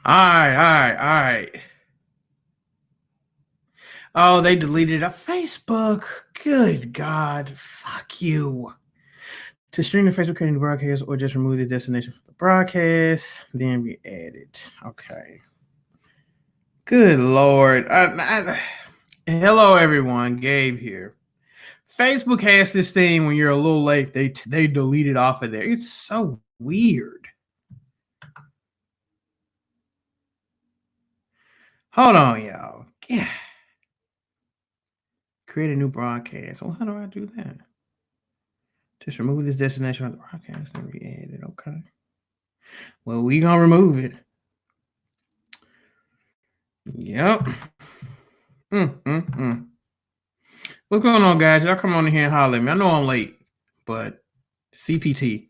All right. Oh, they deleted a Facebook. Good God. Fuck you. To stream the Facebook creating the broadcast or just remove the destination from the broadcast, then re-add it. Okay. Good Lord. Hello, everyone. Gabe here. Facebook has this thing when you're a little late, they delete it off of there. It's so weird. Hold on, y'all. Yeah. Create a new broadcast. Well, how do I do that? Just remove this destination from the broadcast and re-add it. Okay. Well, we gonna remove it. Yep. What's going on, guys? Y'all come on in here and holler at me. I know I'm late, but CPT.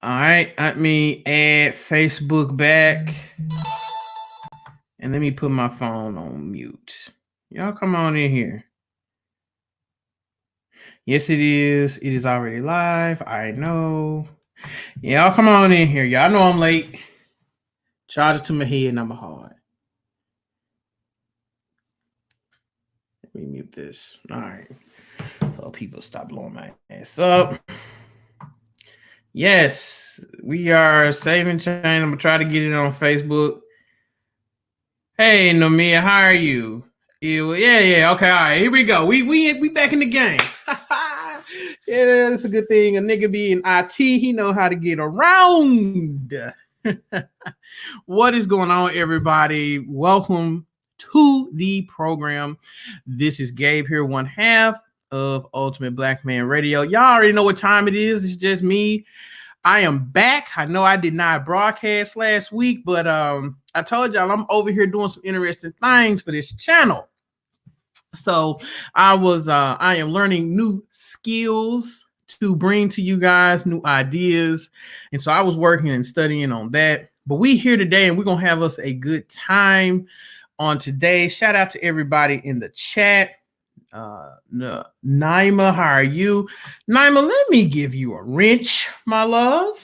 All right. Let me add Facebook back. And let me put my phone on mute. Y'all come on in here. Yes, it is. It is already live. I know. Y'all come on in here. Y'all know I'm late. Charge it to my head and I'm hard. Let me mute this. All right. So people stop blowing my ass up. Yes, we are saving chain. I'm gonna try to get it on Facebook. Hey, Nomia, how are you? Yeah. Okay, all right. Here we go. We back in the game. Yeah, that's a good thing. A nigga be in IT, he know how to get around. What is going on, everybody? Welcome to the program. This is Gabe here, one half of Ultimate Black Man Radio. Y'all already know what time it is. It's just me. I am back. I know I did not broadcast last week, but I told y'all I'm over here doing some interesting things for this channel. So I am learning new skills to bring to you guys, new ideas. And so I was working and studying on that. But we here today and we're going to have us a good time on today. Shout out to everybody in the chat. Naima, how are you? Naima, let me give you a wrench, my love.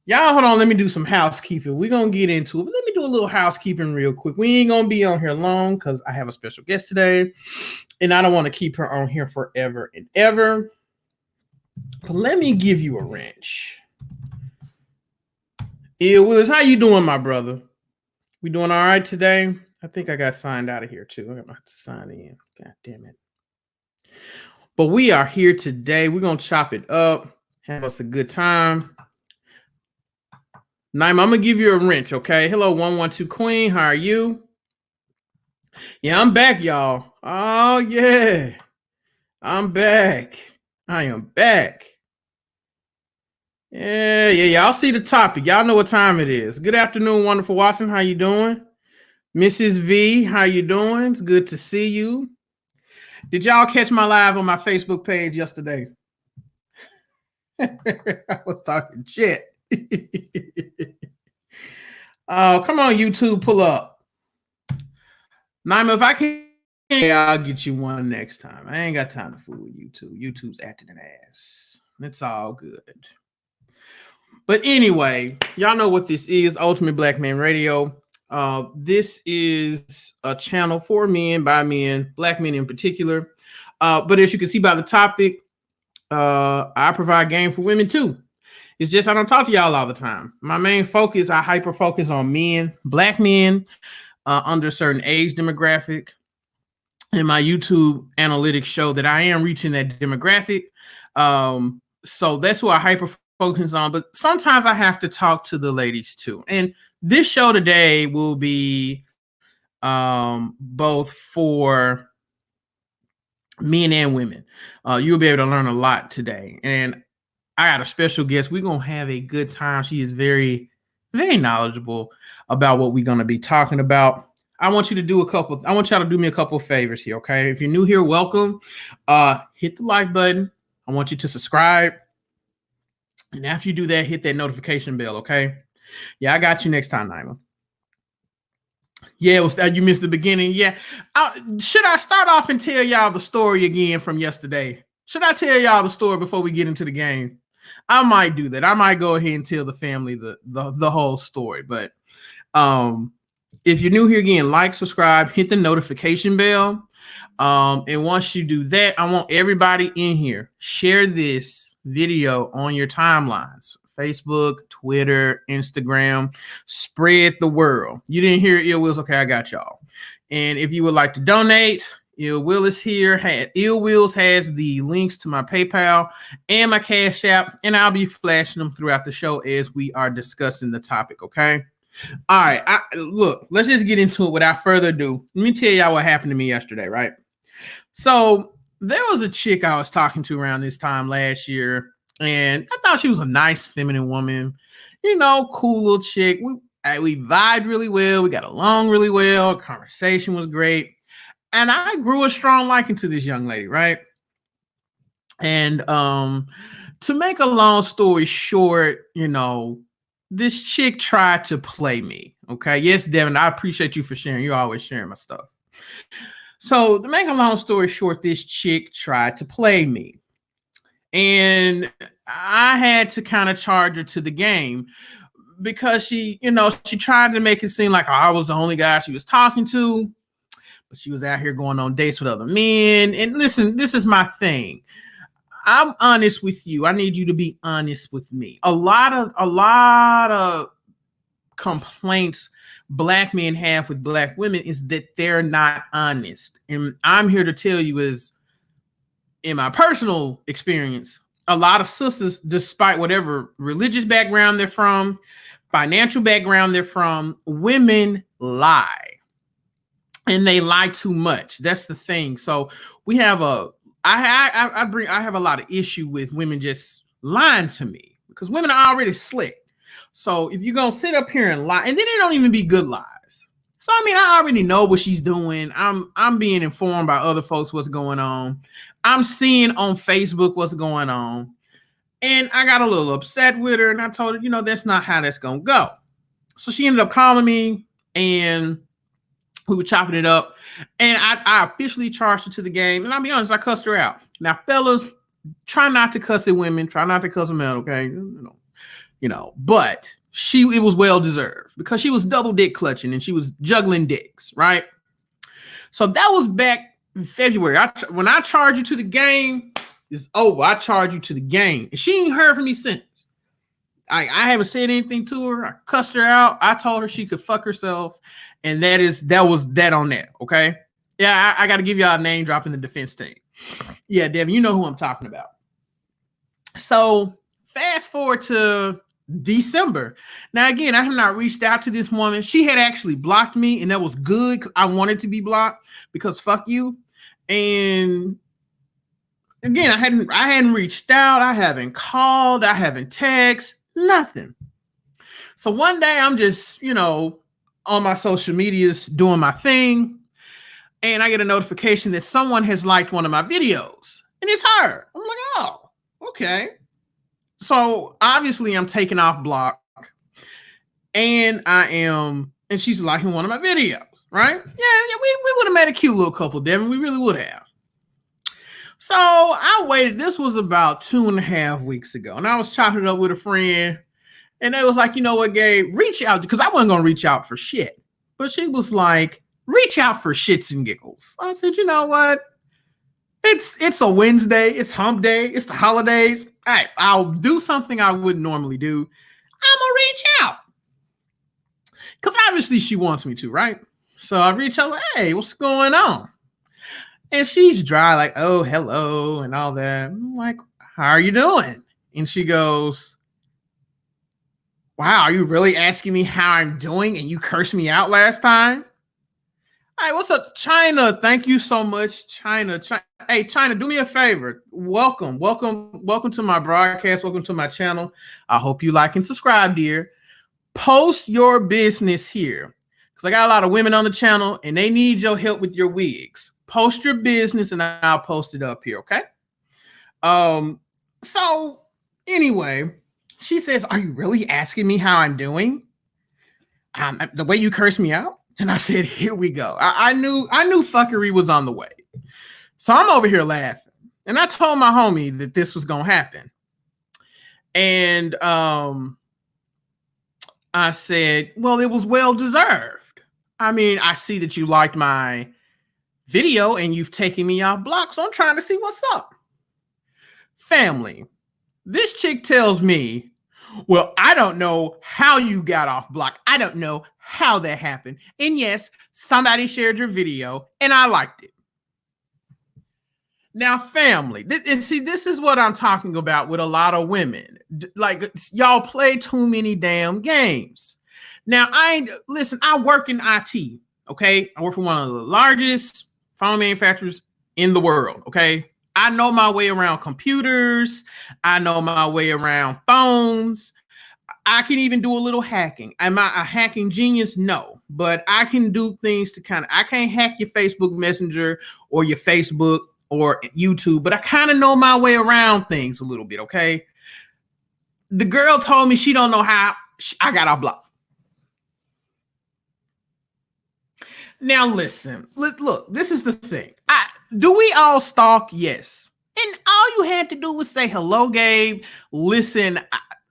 Y'all, hold on. Let me do some housekeeping. We're going to get into it. But let me do a little housekeeping real quick. We ain't going to be on here long because I have a special guest today. And I don't want to keep her on here forever and ever. But let me give you a wrench. Yeah, Willis, how you doing, my brother? We doing all right today? I think I got signed out of here, too. I'm going to have to sign in. God damn it. But we are here today. We're going to chop it up. Have us a good time. Naima, I'm going to give you a wrench, okay? Hello, 112 Queen. How are you? Yeah, I'm back, y'all. Oh, yeah. I'm back. I am back. Yeah. Y'all see the topic. Y'all know what time it is. Good afternoon, wonderful Watson. How you doing? Mrs. V, how you doing? It's good to see you. Did y'all catch my live on my Facebook page yesterday? I was talking shit. Oh, come on, YouTube, pull up. Naima, if I can, I'll get you one next time. I ain't got time to fool with YouTube. YouTube's acting an ass. It's all good. But anyway, y'all know what this is, Ultimate Black Man Radio. This is a channel for men, by men, black men in particular. But as you can see by the topic, I provide game for women too. It's just I don't talk to y'all all the time. My main focus, I hyper focus on men, black men under a certain age demographic. And my YouTube analytics show that I am reaching that demographic. So that's who I hyper focus on. But sometimes I have to talk to the ladies too. And this show today will be both for men and women. You'll be able to learn a lot today. And I got a special guest. We're going to have a good time. She is very, very knowledgeable about what we're going to be talking about. I want y'all to do me a couple of favors here, okay? If you're new here, welcome. Hit the like button. I want you to subscribe. And after you do that, hit that notification bell, okay? Yeah, I got you next time, Naima. Yeah, you missed the beginning. Yeah. Should I start off and tell y'all the story again from yesterday? Should I tell y'all the story before we get into the game? I might do that. I might go ahead and tell the family the whole story. But if you're new here again, like, subscribe, hit the notification bell. And once you do that, I want everybody in here, share this video on your timelines. Facebook, Twitter, Instagram, spread the word. You didn't hear Ill Wills? Okay, I got y'all. And if you would like to donate, Ill Will is here. Ill Wills has the links to my PayPal and my Cash App, and I'll be flashing them throughout the show as we are discussing the topic, okay? All right, look, let's just get into it without further ado. Let me tell y'all what happened to me yesterday, right? So there was a chick I was talking to around this time last year, and I thought she was a nice feminine woman, you know, cool little chick. We vibed really well. We got along really well. Conversation was great. And I grew a strong liking to this young lady, right? And to make a long story short, you know, this chick tried to play me. Okay. Yes, Devin, I appreciate you for sharing. You're always sharing my stuff. So to make a long story short, this chick tried to play me. And I had to kind of charge her to the game because she, you know, she tried to make it seem like I was the only guy she was talking to, but she was out here going on dates with other men. And listen, this is my thing. I'm honest with you. I need you to be honest with me. A lot of complaints Black men have with Black women is that they're not honest. And I'm here to tell you is, in my personal experience, a lot of sisters, despite whatever religious background they're from, financial background they're from, women lie. And they lie too much. That's the thing. So we have I have a lot of issue with women just lying to me because women are already slick. So if you're gonna sit up here and lie, and then they don't even be good lies. So I mean, I already know what she's doing. I'm being informed by other folks what's going on. I'm seeing on Facebook what's going on. And I got a little upset with her, and I told her, you know, that's not how that's gonna go. So she ended up calling me, and we were chopping it up, and I officially charged her to the game. And I'll be honest, I cussed her out. Now, fellas, try not to cuss at women. Try not to cuss at men, okay? You know, but it was well deserved because she was double dick clutching and she was juggling dicks, right? So that was back in February. When I charged you to the game, it's over. I charged you to the game, and she ain't heard from me since. I haven't said anything to her. I cussed her out. I told her she could fuck herself, and that was that on that. Okay. Yeah, I got to give y'all a name drop in the defense team. Yeah, Devin, you know who I'm talking about. So fast forward to December. Now, again, I have not reached out to this woman. She had actually blocked me, and that was good because I wanted to be blocked because fuck you. And again, I hadn't reached out. I haven't called. I haven't texted. Nothing. So one day I'm just, you know, on my social medias doing my thing, and I get a notification that someone has liked one of my videos, and it's her. I'm like, oh, okay. So obviously I'm taking off block, and she's liking one of my videos, right? Yeah, we would have made a cute little couple, Devin. We really would have. So I waited. This was about 2.5 weeks ago, and I was chopping it up with a friend, and they was like, you know what, Gabe, reach out, because I wasn't gonna reach out for shit, but she was like, reach out for shits and giggles. I said, you know what? It's a Wednesday. It's hump day. It's the holidays. All right, I'll do something I wouldn't normally do. I'm gonna reach out because obviously she wants me to, right? So I reach out like, hey, what's going on? And she's dry, like, oh, hello, and all that. I'm like, how are you doing? And she goes, wow, are you really asking me how I'm doing? And you cursed me out last time? All right, what's up, China? Thank you so much, China. Hey, China, do me a favor. Welcome to my broadcast. Welcome to my channel. I hope you like and subscribe, dear. Post your business here, because I got a lot of women on the channel, and they need your help with your wigs. Post your business, and I'll post it up here, okay? So anyway, she says, are you really asking me how I'm doing? The way you cursed me out? And I said, here we go. I knew fuckery was on the way. So I'm over here laughing. And I told my homie that this was going to happen. And I said, well, it was well deserved. I mean, I see that you liked my video and you've taken me off block, so I'm trying to see what's up. Family, this chick tells me, well, I don't know how you got off block. I don't know how that happened. And yes, somebody shared your video and I liked it. Now, family, this is what I'm talking about with a lot of women. Like, y'all play too many damn games. Now, I work in IT, okay? I work for one of the largest phone manufacturers in the world, okay? I know my way around computers. I know my way around phones. I can even do a little hacking. Am I a hacking genius? No, but I can do things to I can't hack your Facebook Messenger or your Facebook or YouTube, but I kind of know my way around things a little bit, okay? The girl told me she don't know how I got off block. Now listen, look, this is the thing. Do we all stalk? Yes. And all you had to do was say, hello, Gabe. Listen,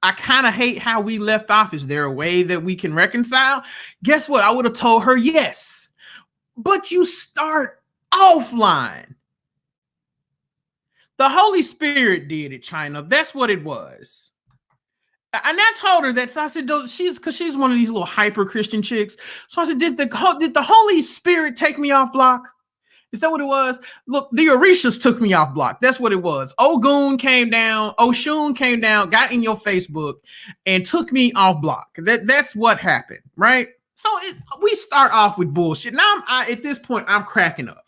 I kind of hate how we left off. Is there a way that we can reconcile? Guess what? I would have told her yes. But you start offline. The Holy Spirit did it, China. That's what it was. And I told her that. So I said, because she's one of these little hyper Christian chicks. So I said, did the Holy Spirit take me off block? Is that what it was? Look, the Orishas took me off block. That's what it was. Ogun came down, Oshun came down, got in your Facebook, and took me off block. That's what happened, right? So we start off with bullshit. Now, at this point, I'm cracking up.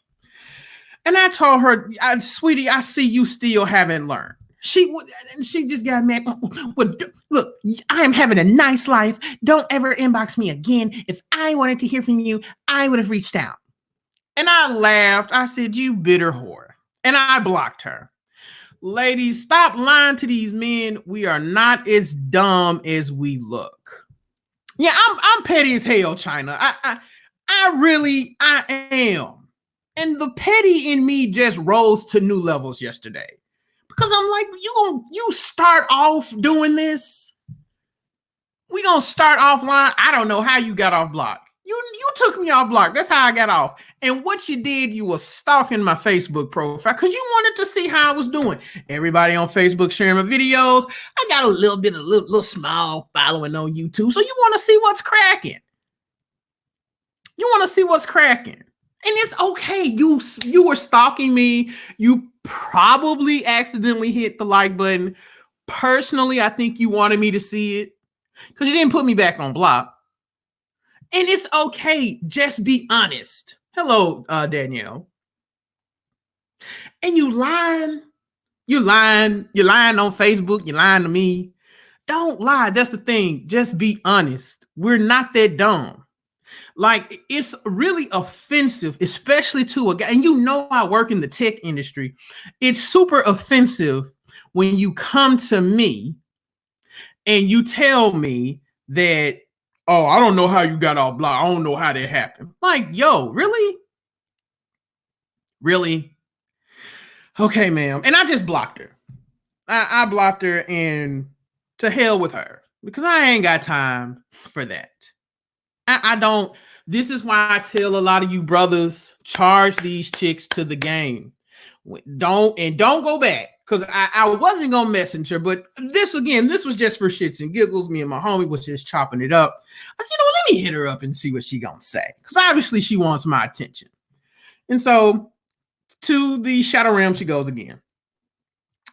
And I told her, sweetie, I see you still haven't learned. She just got mad. Look, I am having a nice life. Don't ever inbox me again. If I wanted to hear from you, I would have reached out. And I laughed. I said, you bitter whore. And I blocked her. Ladies, stop lying to these men. We are not as dumb as we look. Yeah, I'm petty as hell, China. I am. And the petty in me just rose to new levels yesterday. Because I'm like, you start off doing this? We gonna start offline? I don't know how you got off block. You took me off block. That's how I got off. And what you did, you were stalking my Facebook profile because you wanted to see how I was doing. Everybody on Facebook sharing my videos. I got a little small following on YouTube. So you want to see what's cracking. You want to see what's cracking. And it's okay. You were stalking me. You probably accidentally hit the like button. Personally, I think you wanted me to see it because you didn't put me back on block. And it's okay. Just be honest. Hello, Danielle. And you lying. You're lying on Facebook. You're lying to me. Don't lie. That's the thing. Just be honest. We're not that dumb. Like, it's really offensive, especially to a guy. And you know, I work in the tech industry. It's super offensive when you come to me and you tell me that, oh, I don't know how you got off block. I don't know how that happened. Like, yo, really? Really? Okay, ma'am. And I just blocked her. I blocked her, and to hell with her, because I ain't got time for that. I don't. This is why I tell a lot of you brothers, charge these chicks to the game. Don't go back. Because I wasn't going to message her, but this was just for shits and giggles. Me and my homie was just chopping it up. I said, let me hit her up and see what she going to say. Because obviously she wants my attention. And so to the Shadow Realm, she goes again.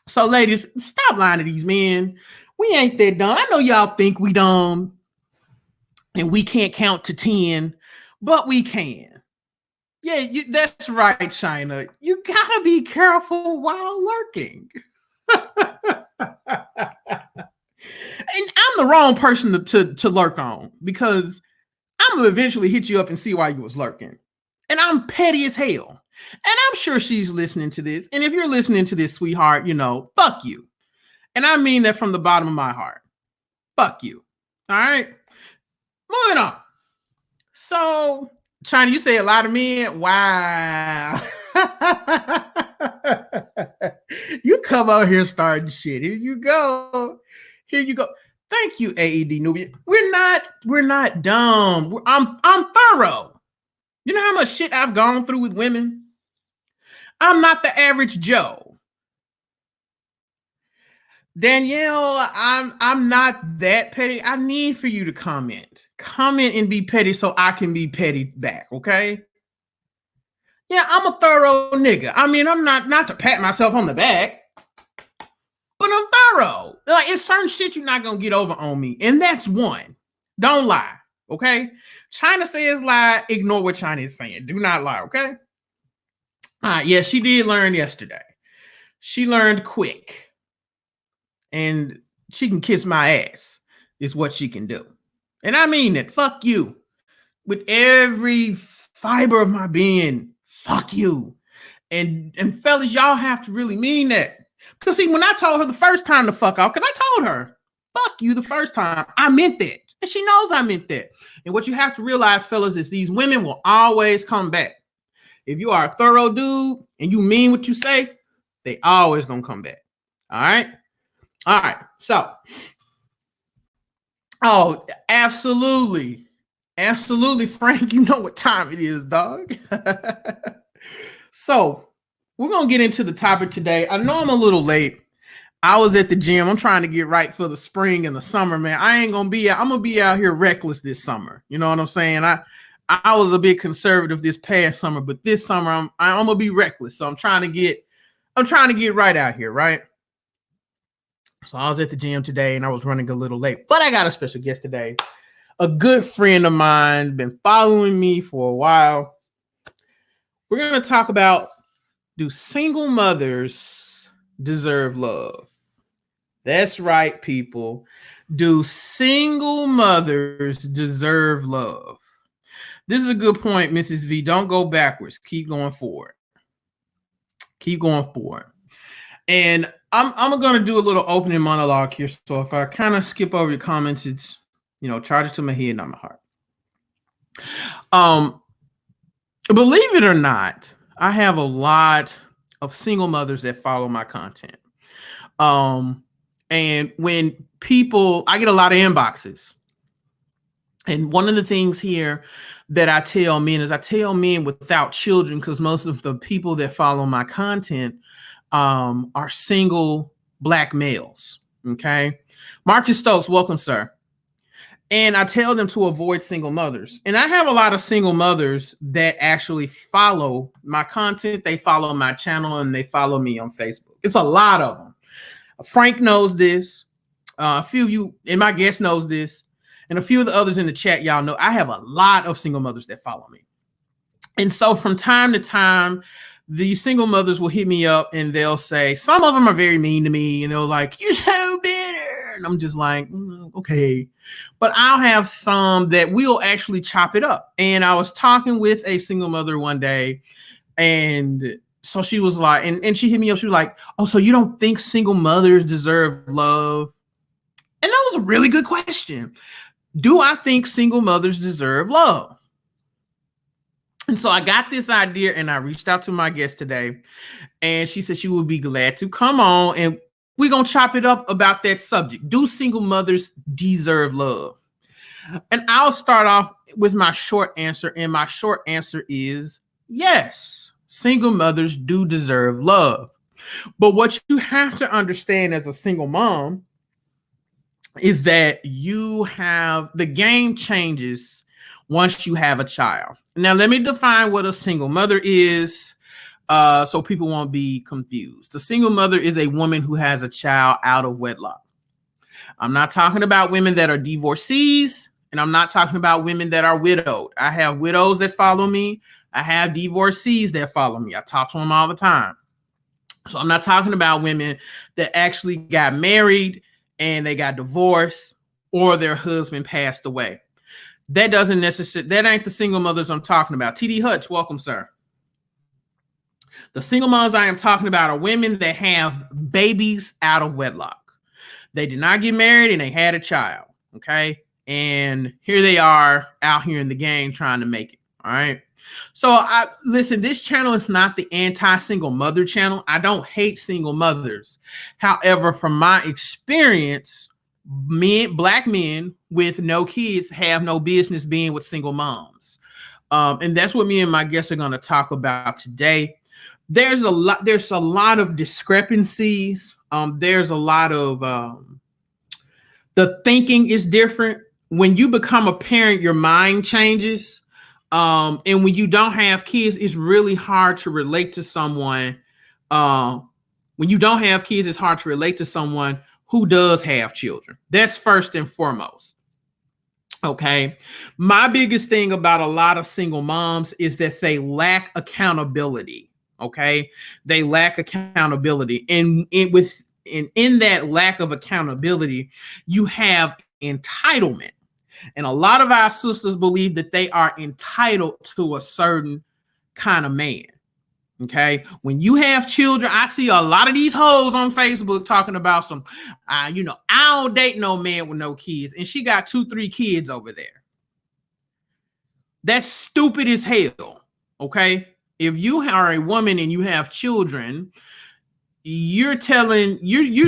So ladies, stop lying to these men. We ain't that dumb. I know y'all think we dumb and we can't count to 10, but we can. Yeah, that's right, China. You gotta be careful while lurking. And I'm the wrong person to lurk on, because I'm gonna eventually hit you up and see why you was lurking. And I'm petty as hell. And I'm sure she's listening to this. And if you're listening to this, sweetheart, fuck you. And I mean that from the bottom of my heart. Fuck you. All right? Moving on. So, China, you say a lot of men. Wow. You come out here starting shit. Here you go. Here you go. Thank you, AED Nubia. We're not dumb. I'm thorough. You know how much shit I've gone through with women? I'm not the average Joe. Danielle, I'm not that petty. I need for you to comment. Comment and be petty so I can be petty back, okay? Yeah, I'm a thorough nigga. I mean, I'm not to pat myself on the back, but I'm thorough. Like, it's certain shit you're not gonna get over on me, and that's one. Don't lie, okay? China says lie. Ignore what China is saying. Do not lie, okay? All right. Yeah, she did learn yesterday. She learned quick, and she can kiss my ass. Is what she can do, and I mean it. Fuck you, with every fiber of my being. Fuck you. And fellas, y'all have to really mean that. Because see, when I told her the first time to fuck off, because I told her, fuck you the first time, I meant that. And she knows I meant that. And what you have to realize, fellas, is these women will always come back. If you are a thorough dude and you mean what you say, they always gonna come back. All right? All right. So, oh, absolutely. Absolutely, Frank. You know what time it is, dog. So, we're going to get into the topic today. I know I'm a little late. I was at the gym. I'm trying to get right for the spring and the summer, man. I'm going to be out here reckless this summer. You know what I'm saying? I was a bit conservative this past summer, but this summer I'm going to be reckless. So I'm trying to get right out here, right? So I was at the gym today and I was running a little late, but I got a special guest today. A good friend of mine, been following me for a while. We're going to talk about, do single mothers deserve love? That's right, people. Do single mothers deserve love? This is a good point, Mrs. V. Don't go backwards. Keep going forward. Keep going forward. And I'm going to do a little opening monologue here. So if I kind of skip over your comments, it's, charge it to my head, not my heart. Believe it or not, I have a lot of single mothers that follow my content. And when I get a lot of inboxes. And one of the things here that I tell men is I tell men without children, because most of the people that follow my content are single Black males. Okay. Marcus Stokes, welcome, sir. And I tell them to avoid single mothers. And I have a lot of single mothers that actually follow my content. They follow my channel and they follow me on Facebook. It's a lot of them. Frank knows this. A few of you, and my guest knows this. And a few of the others in the chat, y'all know I have a lot of single mothers that follow me. And so from time to time, these single mothers will hit me up and they'll say, some of them are very mean to me. And they're like, you're so bitter. And I'm just like, okay. But I'll have some that will actually chop it up. And I was talking with a single mother one day. And so she was like, and she hit me up. She was like, oh, so you don't think single mothers deserve love? And that was a really good question. Do I think single mothers deserve love? And so I got this idea and I reached out to my guest today and she said she would be glad to come on and we're going to chop it up about that subject. Do single mothers deserve love? And I'll start off with my short answer. And my short answer is yes, single mothers do deserve love. But what you have to understand as a single mom is that the game changes once you have a child. Now, let me define what a single mother is so people won't be confused. A single mother is a woman who has a child out of wedlock. I'm not talking about women that are divorcees, and I'm not talking about women that are widowed. I have widows that follow me. I have divorcees that follow me. I talk to them all the time. So I'm not talking about women that actually got married and they got divorced or their husband passed away. That ain't the single mothers I'm talking about. TD Hutch, welcome, sir. The single mothers I am talking about are women that have babies out of wedlock. They did not get married and they had a child. Okay. And here they are out here in the game trying to make it. All right. So I listen, this channel is not the anti-single mother channel. I don't hate single mothers. However, from my experience, black men with no kids have no business being with single moms. And that's what me and my guests are going to talk about today. There's a lot of discrepancies. There's a lot of the thinking is different. When you become a parent, your mind changes. And when you don't have kids, it's really hard to relate to someone. When you don't have kids, it's hard to relate to someone who does have children. That's first and foremost. Okay. My biggest thing about a lot of single moms is that they lack accountability. Okay. They lack accountability. And in that lack of accountability, you have entitlement. And a lot of our sisters believe that they are entitled to a certain kind of man. Okay. When you have children, I see a lot of these hoes on Facebook talking about some, I don't date no man with no kids. And she got 2-3 kids over there. That's stupid as hell. Okay. If you are a woman and you have children, you're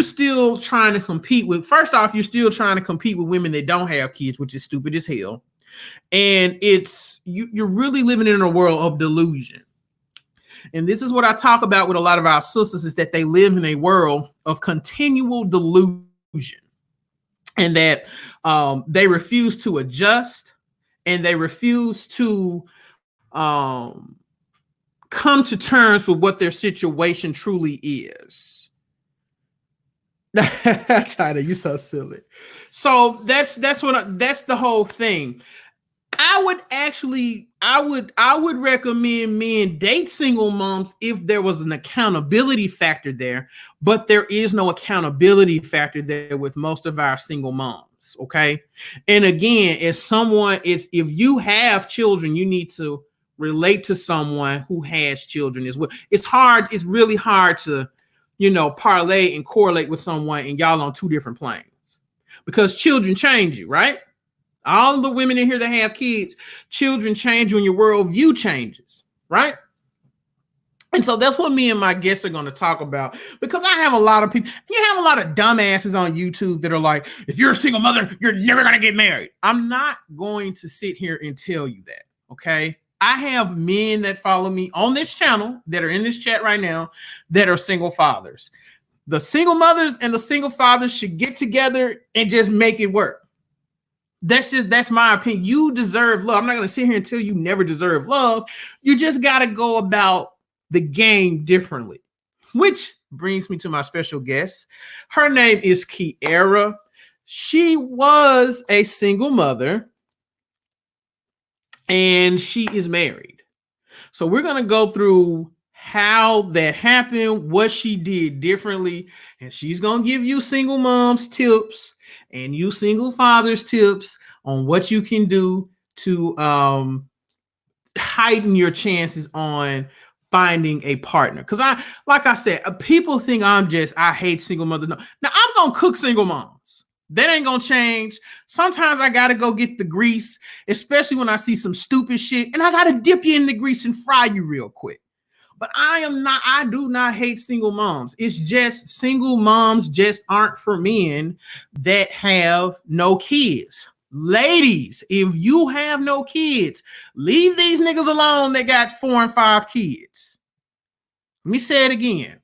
still trying to compete with, first off, you're still trying to compete with women that don't have kids, which is stupid as hell. And you're really living in a world of delusion. And this is what I talk about with a lot of our sisters, is that they live in a world of continual delusion, and that they refuse to adjust, and they refuse to come to terms with what their situation truly is. China, you so silly. So that's the whole thing. I would recommend men date single moms if there was an accountability factor there, but there is no accountability factor there with most of our single moms. Okay. And again, if you have children, you need to relate to someone who has children as well. It's really hard to, parlay and correlate with someone and y'all on two different planes, because children change you, right? All the women in here that have kids, children change you and your worldview changes, right? And so that's what me and my guests are going to talk about, because I have a lot of people, you have a lot of dumbasses on YouTube that are like, if you're a single mother, you're never going to get married. I'm not going to sit here and tell you that, okay? I have men that follow me on this channel that are in this chat right now that are single fathers. The single mothers and the single fathers should get together and just make it work. That's my opinion. You deserve love. I'm not going to sit here and tell you never deserve love. You just got to go about the game differently, which brings me to my special guest. Her name is Keiara. She was a single mother and she is married. So we're going to go through how that happened, what she did differently, and she's going to give you single moms tips and you single fathers tips on what you can do to heighten your chances on finding a partner. Because like I said, people think I hate single mothers. No. Now I'm going to cook single moms. That ain't going to change. Sometimes I got to go get the grease, especially when I see some stupid shit, and I got to dip you in the grease and fry you real quick. But I do not hate single moms. It's just single moms just aren't for men that have no kids. Ladies, if you have no kids, leave these niggas alone that got 4 and 5 kids. Let me say it again.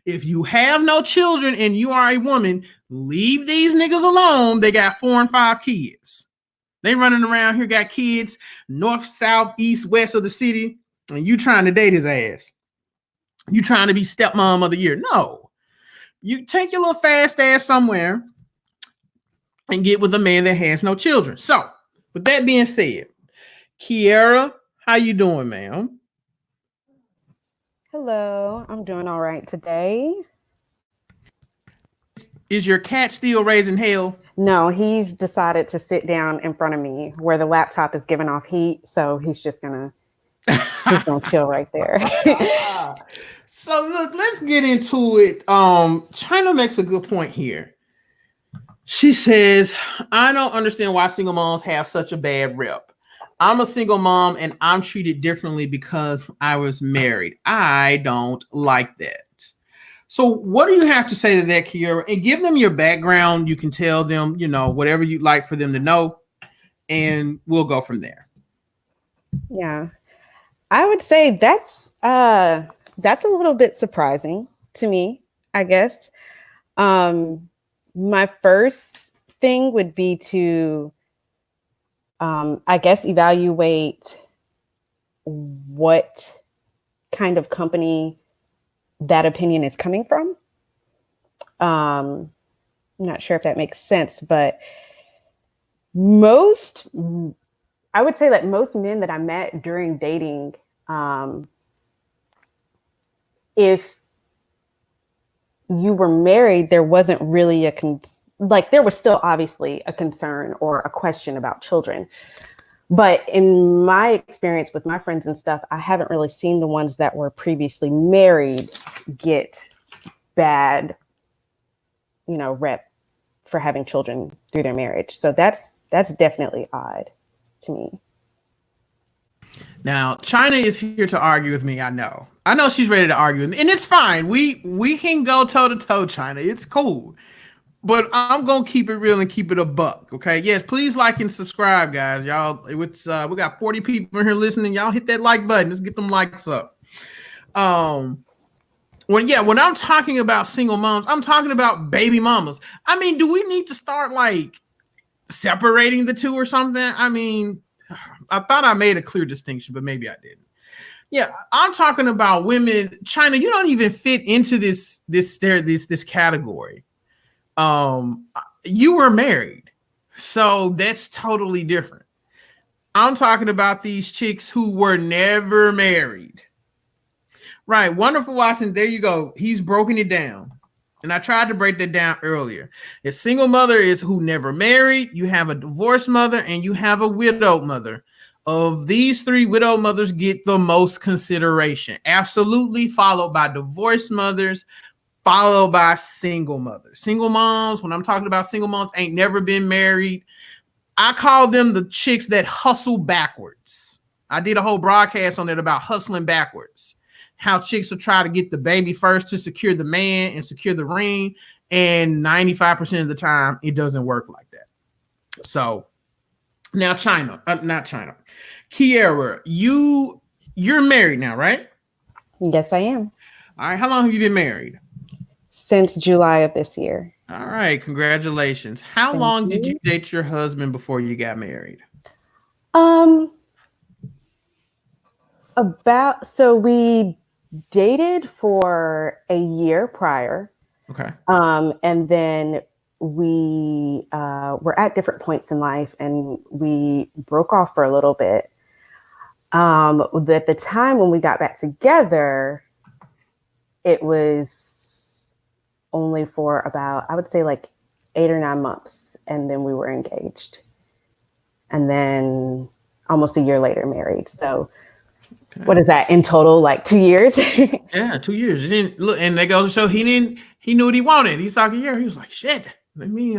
If you have no children and you are a woman, leave these niggas alone. They got 4 and 5 kids. They running around here, got kids north, south, east, west of the city, and you trying to date his ass. You trying to be stepmom of the year. No. You take your little fast ass somewhere and get with a man that has no children. So, with that being said, Keiara, how you doing, ma'am? Hello, I'm doing all right today. Is your cat still raising hell? No, he's decided to sit down in front of me where the laptop is giving off heat, so he's gonna chill right there. So look, let's get into it. China makes a good point here. She says, I don't understand why single moms have such a bad rep. I'm a single mom and I'm treated differently because I was married. I don't like that. So what do you have to say to that, Keiara? And give them your background. You can tell them, whatever you'd like for them to know, and we'll go from there. Yeah. I would say that's a little bit surprising to me, I guess. My first thing would be to I guess evaluate what kind of company that opinion is coming from. I'm not sure if that makes sense, but I would say that most men that I met during dating, if you were married, there wasn't really there was still obviously a concern or a question about children. But in my experience with my friends and stuff, I haven't really seen the ones that were previously married get bad, rep for having children through their marriage. So that's definitely odd to me. Now, China is here to argue with me. I know she's ready to argue with me, and it's fine. We can go toe to toe, China. It's cool. But I'm gonna keep it real and keep it a buck, okay? Yes, please like and subscribe, guys. Y'all, it's we got 40 people here listening. Y'all hit that like button. Let's get them likes up. When I'm talking about single moms, I'm talking about baby mamas. I mean, do we need to start like separating the two or something? I mean, I thought I made a clear distinction, but maybe I didn't. Yeah, I'm talking about women. China, you don't even fit into this category. You were married, so that's totally different. I'm talking about these chicks who were never married. Right, Wonderful Watson, there you go. He's broken it down. And I tried to break that down earlier. A single mother is who never married, you have a divorced mother, and you have a widowed mother. Of these three, widowed mothers get the most consideration, absolutely, followed by divorced mothers, followed by single mothers. Single moms, when I'm talking about single moms, ain't never been married. I call them the chicks that hustle backwards. I did a whole broadcast on it about hustling backwards. How chicks will try to get the baby first to secure the man and secure the ring. And 95% of the time, it doesn't work like that. So now not China. Keiara, you're married now, right? Yes, I am. All right. How long have you been married? Since July of this year. All right. Congratulations. How long did you date your husband before you got married? So we dated for a year prior. Okay. And then we were at different points in life and we broke off for a little bit. At the time when we got back together, it was only for about, I would say like 8 or 9 months. And then we were engaged. And then almost a year later married. So okay. What is that in total? Like 2 years? Yeah, 2 years. He didn't look, and that goes to show he knew what he wanted. He's like a year. He was like, shit, let me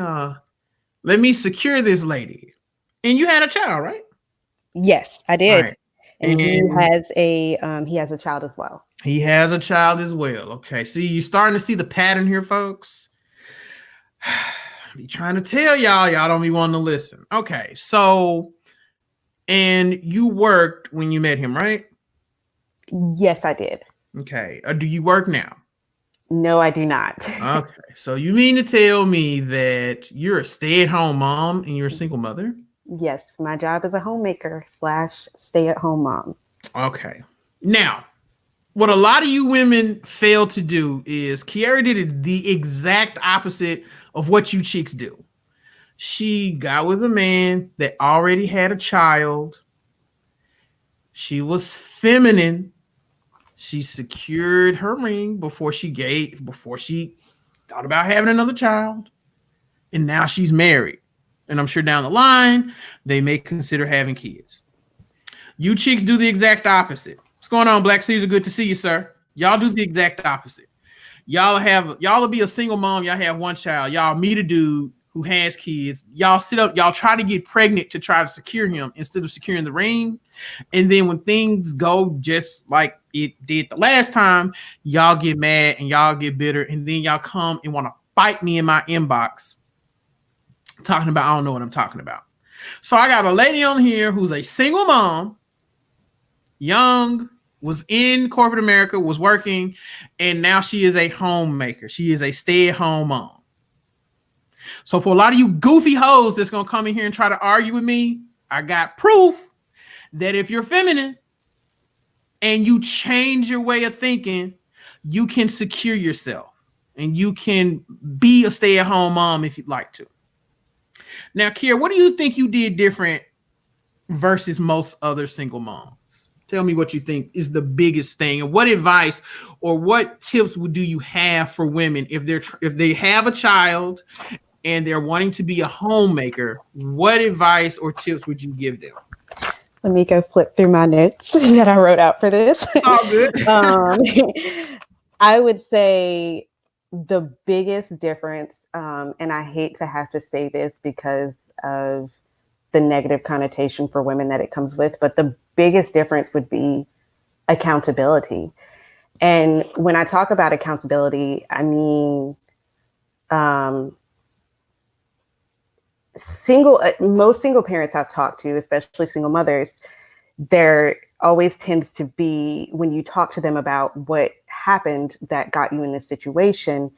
secure this lady. And you had a child, right? Yes, I did. Right. And he has a child as well. He has a child as well. Okay. See, you're starting to see the pattern here, folks. I be trying to tell y'all don't be wanting to listen. Okay. So, and you worked when you met him, right? Yes, I did. Okay. Do you work now? No, I do not. Okay. So you mean to tell me that you're a stay-at-home mom and you're a single mother? Yes, my job is a homemaker / stay-at-home mom. Okay. Now, what a lot of you women fail to do is Keiara did the exact opposite of what you chicks do. She got with a man that already had a child. She was feminine. She secured her ring before she thought about having another child. And now she's married. And I'm sure down the line, they may consider having kids. You chicks do the exact opposite. What's going on, Black Caesar? Good to see you, sir. Y'all do the exact opposite. Y'all will be a single mom. Y'all have one child. Y'all meet a dude who has kids, y'all sit up, y'all try to get pregnant to try to secure him instead of securing the ring. And then when things go just like it did the last time, y'all get mad and y'all get bitter. And then y'all come and want to fight me in my inbox talking about, I don't know what I'm talking about. So I got a lady on here who's a single mom, young, was in corporate America, was working, and now she is a homemaker. She is a stay-at-home mom. So for a lot of you goofy hoes that's gonna come in here and try to argue with me, I got proof that if you're feminine and you change your way of thinking, you can secure yourself and you can be a stay-at-home mom if you'd like to. Now, Keiara, what do you think you did different versus most other single moms? Tell me what you think is the biggest thing, and what advice or what tips do you have for women if they have a child and they're wanting to be a homemaker? What advice or tips would you give them? Let me go flip through my notes that I wrote out for this. All good. I would say the biggest difference, and I hate to have to say this because of the negative connotation for women that it comes with, but the biggest difference would be accountability. And when I talk about accountability, I mean, most single parents I've talked to, especially single mothers, there always tends to be, when you talk to them about what happened that got you in this situation,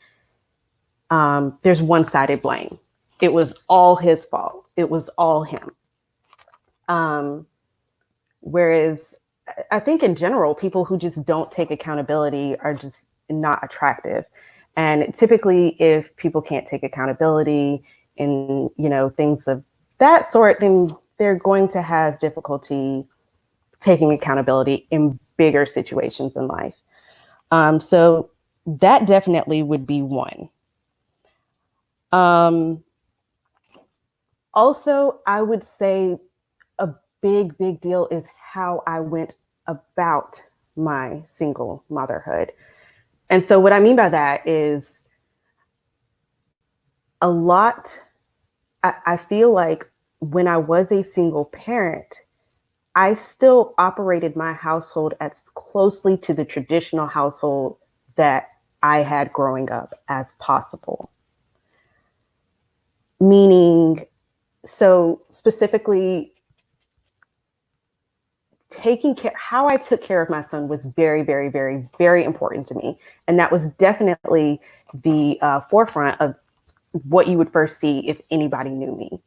there's one-sided blame. It was all his fault. It was all him. Whereas I think in general, people who just don't take accountability are just not attractive. And typically, if people can't take accountability in, things of that sort, then they're going to have difficulty taking accountability in bigger situations in life. So that definitely would be one. Also, I would say a big deal is how I went about my single motherhood. And so what I mean by that is I feel like when I was a single parent, I still operated my household as closely to the traditional household that I had growing up as possible. Meaning, so specifically, how I took care of my son was very, very, very, very important to me. And that was definitely the forefront of what you would first see if anybody knew me.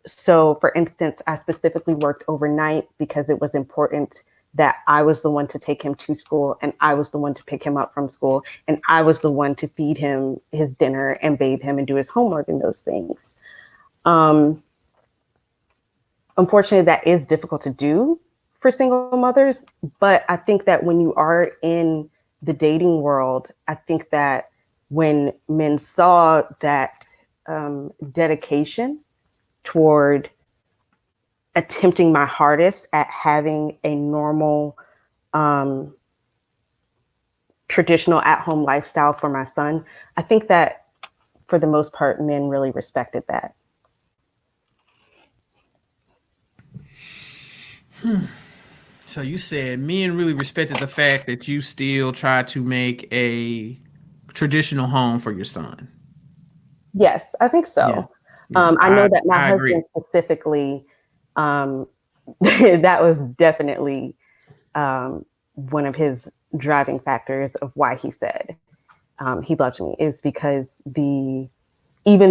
So for instance, I specifically worked overnight because it was important that I was the one to take him to school, and I was the one to pick him up from school, and I was the one to feed him his dinner and bathe him and do his homework and those things. Unfortunately, that is difficult to do for single mothers. But I think that when you are in the dating world, I think that when men saw that dedication toward attempting my hardest at having a normal, traditional at-home lifestyle for my son, I think that for the most part, men really respected that. So you said men really respected the fact that you still try to make a traditional home for your son. Yes, I think so. Yeah. Yeah, I know that my I agree. husband specifically, that was definitely one of his driving factors of why he said he loved me, is because even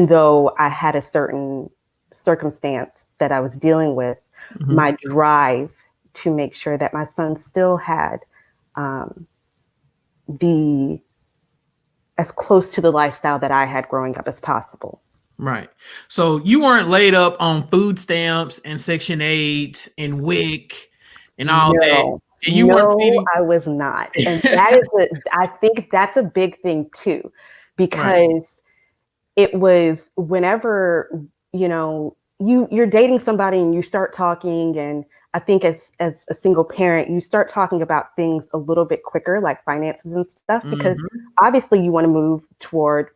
though I had a certain circumstance that I was dealing with, my drive to make sure that my son still had as close to the lifestyle that I had growing up as possible. Right. So you weren't laid up on food stamps and Section 8 and WIC and all that. And you weren't No, feeding. I was not. And I think that's a big thing too, because Right. it was whenever, you're dating somebody and you start talking, and I think as a single parent, you start talking about things a little bit quicker, like finances and stuff, because obviously you want to move toward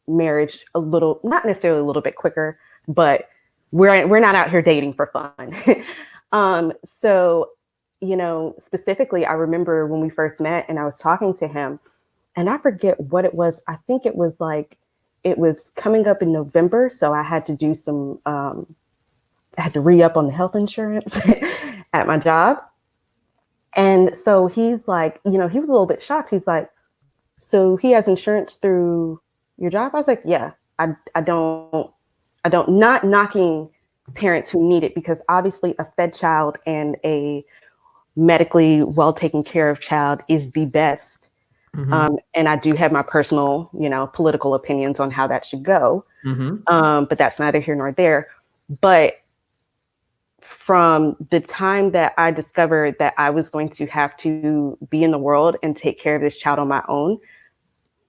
marriage a little, not necessarily a little bit quicker, but we're not out here dating for fun. So, specifically, I remember when we first met and I was talking to him, and I forget what it was. I think it was coming up in November. So I had to do I had to re-up on the health insurance at my job. And so he's like, he was a little bit shocked. He's like, so he has insurance through your job? I was like, yeah, I don't, not knocking parents who need it, because obviously a fed child and a medically well taken care of child is the best. Mm-hmm. And I do have my personal, political opinions on how that should go. Mm-hmm. But that's neither here nor there. But from the time that I discovered that I was going to have to be in the world and take care of this child on my own,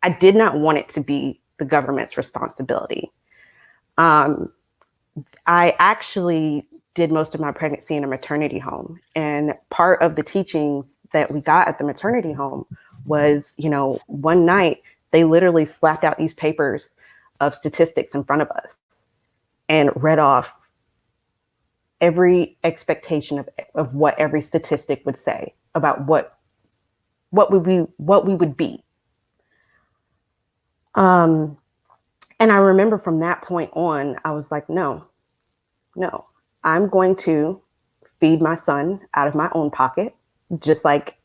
I did not want it to be the government's responsibility. I actually did most of my pregnancy in a maternity home. And part of the teachings that we got at the maternity home was, one night they literally slapped out these papers of statistics in front of us and read off every expectation of what every statistic would say about what we would be. And I remember from that point on, I was like, no, I'm going to feed my son out of my own pocket, just like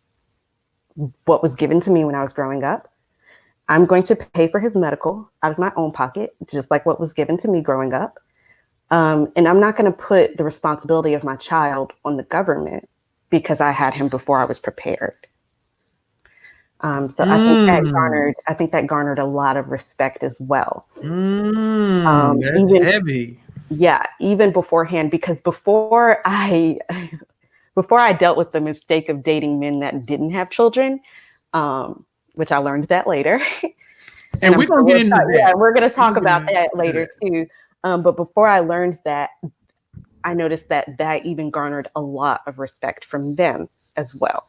what was given to me when I was growing up. I'm going to pay for his medical out of my own pocket, just like what was given to me growing up. And I'm not going to put the responsibility of my child on the government because I had him before I was prepared. So I think that garnered a lot of respect as well. That's heavy. Yeah, even beforehand, because before I dealt with the mistake of dating men that didn't have children, which I learned that later. And we're going to get into that. Yeah, we're going to talk about that later too. But before I learned that, I noticed that even garnered a lot of respect from them as well.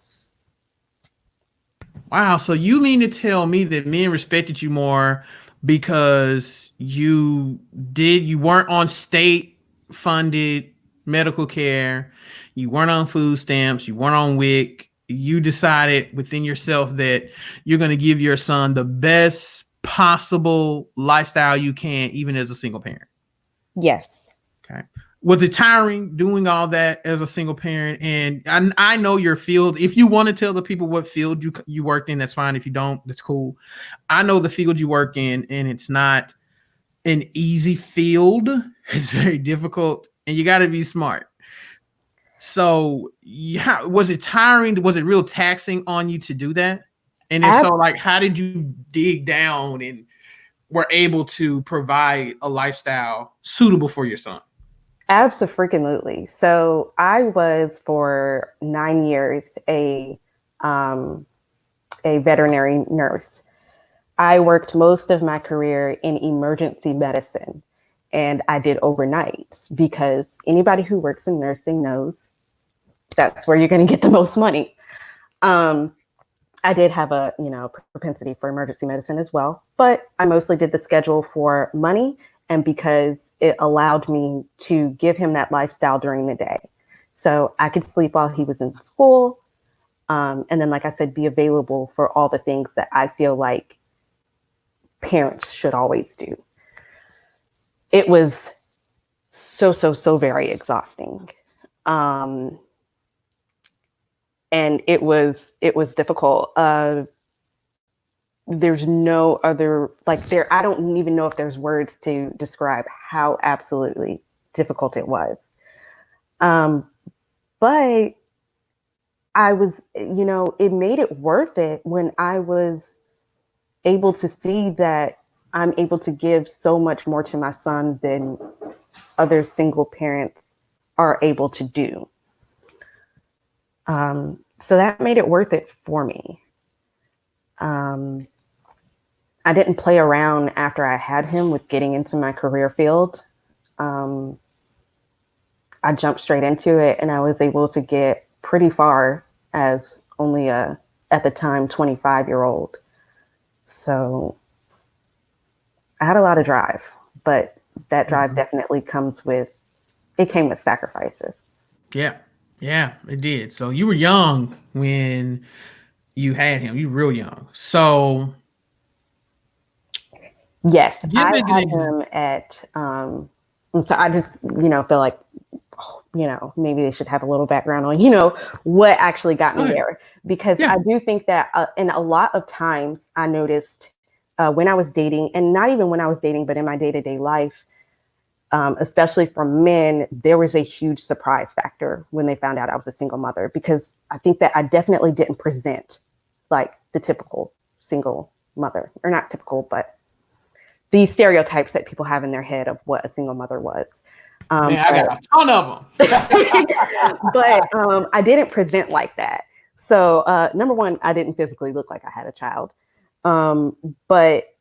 Wow. So you mean to tell me that men respected you more because you weren't on state funded medical care, you weren't on food stamps, you weren't on WIC. You decided within yourself that you're going to give your son the best possible lifestyle you can, even as a single parent. Yes. Okay. Was it tiring doing all that as a single parent? And I know your field. If you want to tell the people what field you worked in, that's fine. If you don't, that's cool. I know the field you work in, and it's not an easy field. It's very difficult, and you got to be smart. So, yeah, was it tiring? Was it real taxing on you to do that? And if so, like, how did you dig down and were able to provide a lifestyle suitable for your son? Absolutely. So I was for 9 years a veterinary nurse. I worked most of my career in emergency medicine, and I did overnights because anybody who works in nursing knows that's where you're going to get the most money. I did have a propensity for emergency medicine as well, but I mostly did the schedule for money and because it allowed me to give him that lifestyle during the day. So I could sleep while he was in school. And then, like I said, be available for all the things that I feel like parents should always do. It was so very exhausting. And it was difficult. There's no other, I don't even know if there's words to describe how absolutely difficult it was. But I was, it made it worth it when I was able to see that I'm able to give so much more to my son than other single parents are able to do. So that made it worth it for me. I didn't play around after I had him with getting into my career field. I jumped straight into it and I was able to get pretty far as only at the time, 25-year-old. So I had a lot of drive, but that drive Mhm. definitely came with sacrifices. Yeah. Yeah, it did. So you were young when you had him. You were real young. So Yes, give I me an had him at, and so I just, feel like, maybe they should have a little background on, what actually got Go me ahead. there. Because Yeah. I do think that, and a lot of times I noticed when I was dating, and not even when I was dating, but in my day to day life, especially for men, there was a huge surprise factor when they found out I was a single mother, because I think that I definitely didn't present like the typical single mother, or not typical, but the stereotypes that people have in their head of what a single mother was. Man, I got But a ton of I didn't present like that. So number one, I didn't physically look like I had a child. Um, but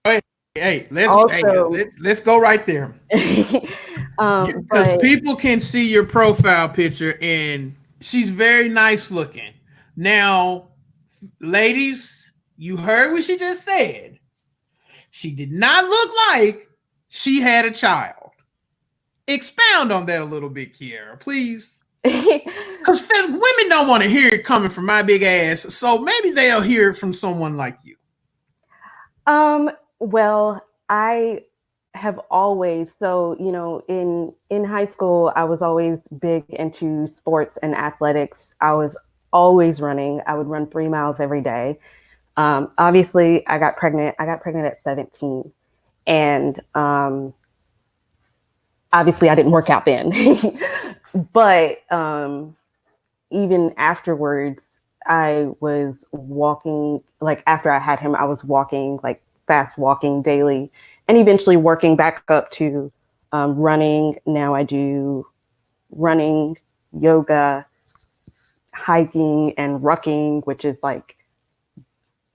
them. Hey, also, let's go right there. Because but people can see your profile picture and she's very nice looking. Now, ladies, you heard what she just said. She did not look like she had a child. Expound on that a little bit, Kiara, please. Because women don't want to hear it coming from my big ass. So maybe they'll hear it from someone like you. Um, well, I have always, so, in high school, I was always big into sports and athletics. I was always running. I would run 3 miles every day. Obviously, I got pregnant. I got pregnant at 17. And obviously, I didn't work out then. But even afterwards, I was walking, like after I had him, I was walking, like fast walking daily, and eventually working back up to running. Now I do running, yoga, hiking, and rucking, which is like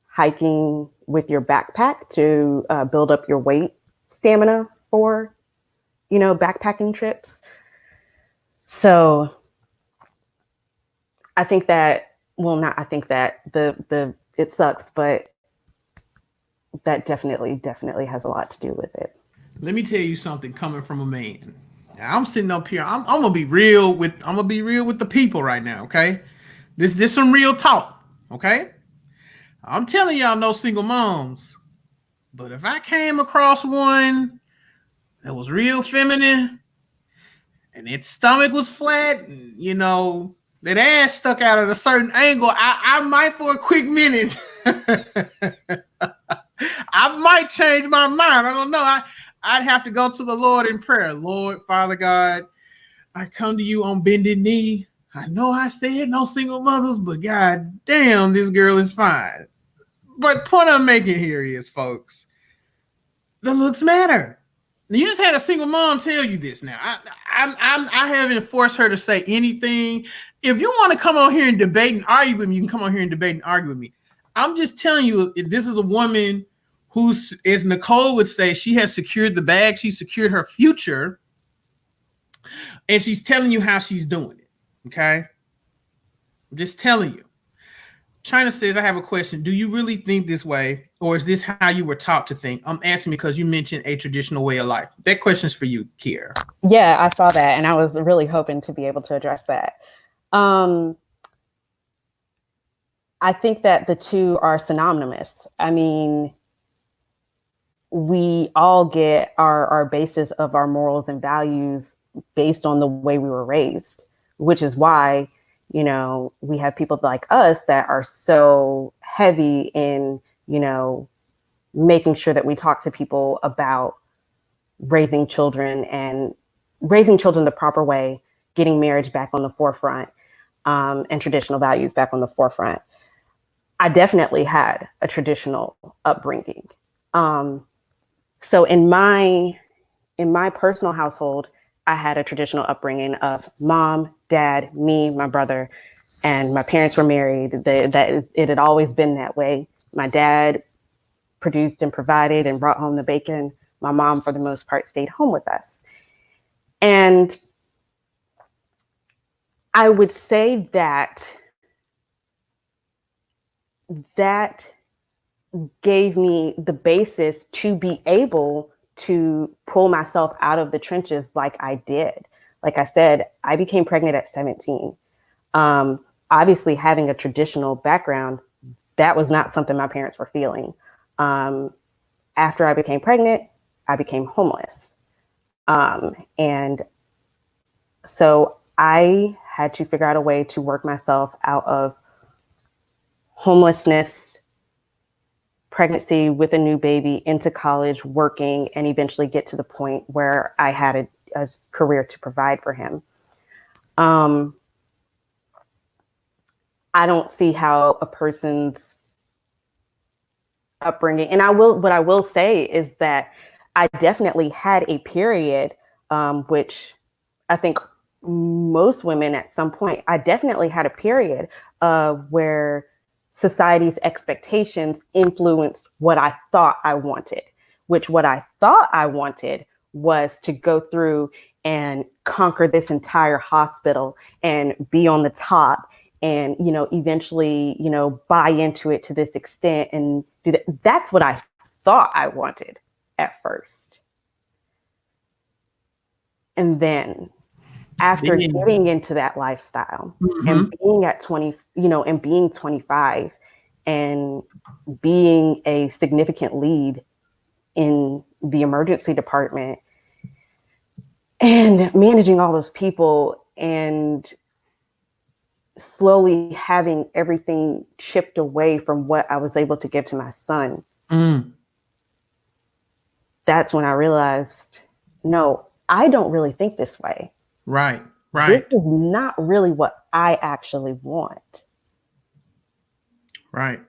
hiking with your backpack to build up your weight stamina for, backpacking trips. So I think that, well, not I think that the it sucks, but that definitely has a lot to do with it. Let me tell you something coming from a man. Now, I'm sitting up here. I'm gonna be real with. I'm gonna be real with the people right now. Okay, this some real talk. Okay, I'm telling y'all, no single moms. But if I came across one that was real feminine and its stomach was flat, and, that ass stuck out at a certain angle, I might for a quick minute. I might change my mind. I don't know. I'd have to go to the Lord in prayer. Lord, Father God, I come to you on bended knee. I know I said no single mothers, but God damn, this girl is fine. But point I'm making here is, folks, the looks matter. You just had a single mom tell you this. Now, I haven't forced her to say anything. If you want to come on here and debate and argue with me, you can come on here and debate and argue with me. I'm just telling you, this is a woman who's, as Nicole would say, she has secured the bag. She secured her future, and she's telling you how she's doing it. Okay, I'm just telling you. China says, I have a question. Do you really think this way, or is this how you were taught to think? I'm asking because you mentioned a traditional way of life. That question's for you, Kier. Yeah, I saw that, and I was really hoping to be able to address that. Um, I think that the two are synonymous. I mean, we all get our basis of our morals and values based on the way we were raised, which is why, we have people like us that are so heavy in, making sure that we talk to people about raising children and raising children the proper way, getting marriage back on the forefront, and traditional values back on the forefront. I definitely had a traditional upbringing. Um, so in my personal household, I had a traditional upbringing of mom, dad, me, my brother, and my parents were married. That it had always been that way. My dad produced and provided and brought home the bacon. My mom, for the most part, stayed home with us. And I would say that gave me the basis to be able to pull myself out of the trenches like I did. Like I said, I became pregnant at 17. Obviously, having a traditional background, that was not something my parents were feeling. After I became pregnant, I became homeless. And so I had to figure out a way to work myself out of homelessness, pregnancy with a new baby, into college, working, and eventually get to the point where I had a career to provide for him. I don't see how a person's upbringing, and what I will say is that I definitely had a period, which I think most women at some point, I definitely had a period where society's expectations influenced what I thought I wanted, which what I thought I wanted was to go through and conquer this entire hospital and be on the top and, you know, eventually, you know, buy into it to this extent and do that. That's what I thought I wanted at first. And then after getting into that lifestyle and being at 20, you know, and being 25 and being a significant lead in the emergency department and managing all those people and slowly having everything chipped away from what I was able to give to my son. That's when I realized, no, I don't really think this way. Right. This is not really what I actually want. Right.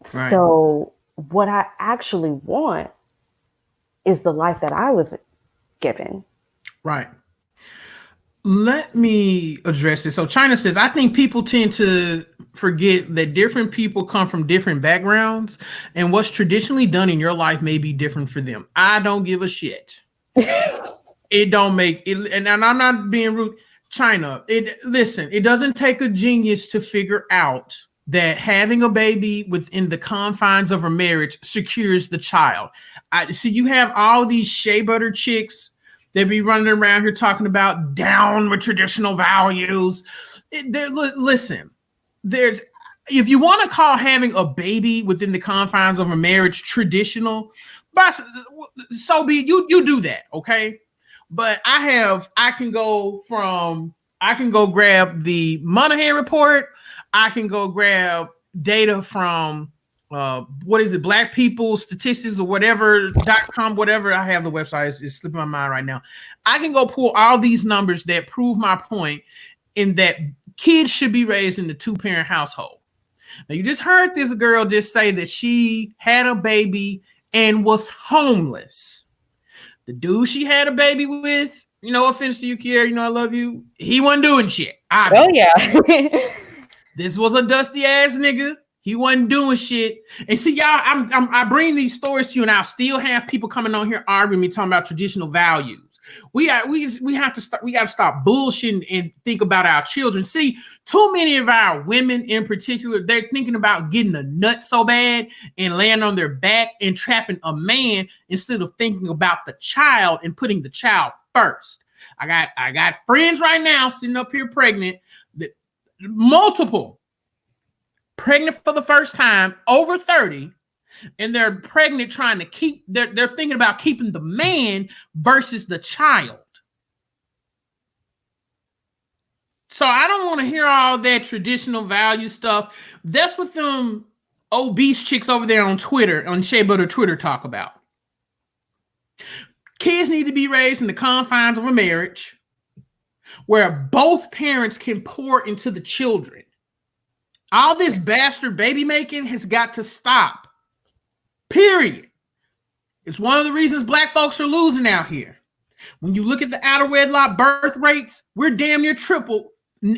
So what I actually want is the life that I was given. Right. Let me address this. So China says, I think people tend to forget that different people come from different backgrounds and what's traditionally done in your life may be different for them. I don't give a shit. It don't make it. And I'm not being rude. China, listen, it doesn't take a genius to figure out that having a baby within the confines of a marriage secures the child. I see you have all these shea butter chicks that be running around here talking about down with traditional values. Listen, if you want to call having a baby within the confines of a marriage traditional, but so be it. You do that, okay? But I can go grab the Monahan report. I can go grab data from what is it, Black People Statistics or whatever.com, whatever. I have the website. It's slipping my mind right now. I can go pull all these numbers that prove my point in that kids should be raised in the 2-parent household. Now, you just heard this girl just say that she had a baby and was homeless. The dude she had a baby with, you know, offense to you, Keiara, you know I love you, he wasn't doing shit. Obviously. Oh, yeah. This was a dusty ass nigga. He wasn't doing shit. And see, y'all, I bring these stories to you, and I'll still have people coming on here arguing me, talking about traditional values. We got to stop bullshitting and think about our children. See, too many of our women in particular, they're thinking about getting a nut so bad and laying on their back and trapping a man instead of thinking about the child and putting the child first. I got friends right now sitting up here pregnant, multiple pregnant for the first time, over 30, and they're pregnant trying to keep, they're thinking about keeping the man versus the child. So I don't want to hear all that traditional value stuff. That's what them obese chicks over there on Twitter, on Shea Butter Twitter, talk about. Kids need to be raised in the confines of a marriage where both parents can pour into the children. All this bastard baby making has got to stop. Period. It's one of the reasons Black folks are losing out here. When you look at the out of wedlock birth rates, we're damn near triple. When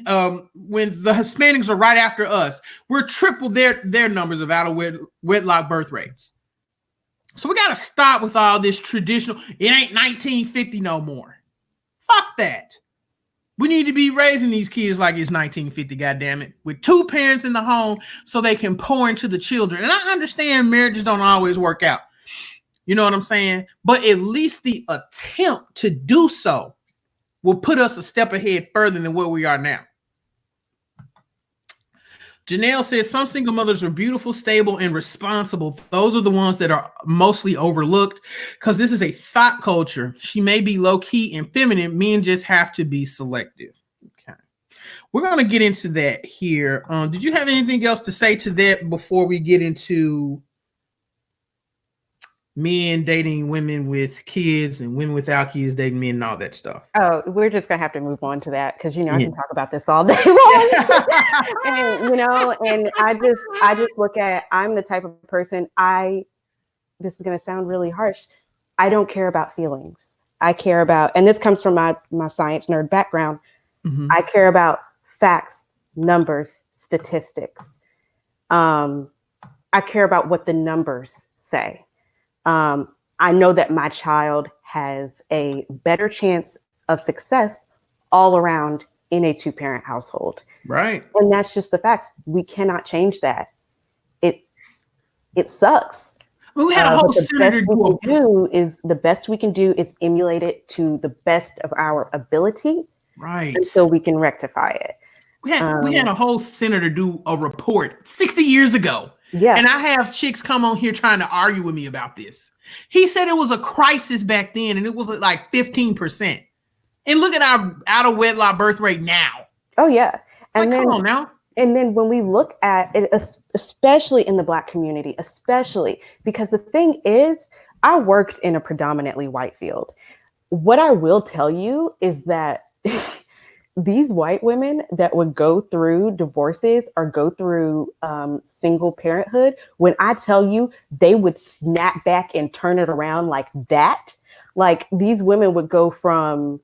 the Hispanics are right after us, we're triple their numbers of out of wedlock birth rates. So we got to stop with all this traditional. It ain't 1950 no more. Fuck that. We need to be raising these kids like it's 1950, goddammit, with two parents in the home so they can pour into the children. And I understand marriages don't always work out. You know what I'm saying? But at least the attempt to do so will put us a step ahead further than where we are now. Janelle says some single mothers are beautiful, stable, and responsible. Those are the ones that are mostly overlooked because this is a thought culture. She may be low-key and feminine. Men just have to be selective. Okay. We're going to get into that here. Did you have anything else to say to that before we get into men dating women with kids and women without kids dating men and all that stuff? Oh, we're just gonna have to move on to that because I can talk about this all day long. And I just look at, I'm the type of person, this is gonna sound really harsh, I don't care about feelings. I care about, and this comes from my science nerd background. Mm-hmm. I care about facts, numbers, statistics. I care about what the numbers say. I know that my child has a better chance of success all around in a two-parent household. Right. And that's just the facts. We cannot change that. It sucks. Well, we had a whole senator the best we can do is emulate it to the best of our ability. Right. Until we can rectify it. We had a whole senator do a report 60 years ago. Yeah. And I have chicks come on here trying to argue with me about this. He said it was a crisis back then and it was like 15%. And look at our out of wedlock birth rate now. Oh, yeah. And like, come on now. And then when we look at it, especially in the Black community, especially because the thing is, I worked in a predominantly white field. What I will tell you is that these white women that would go through divorces or go through single parenthood, when I tell you they would snap back and turn it around like that, like these women would go from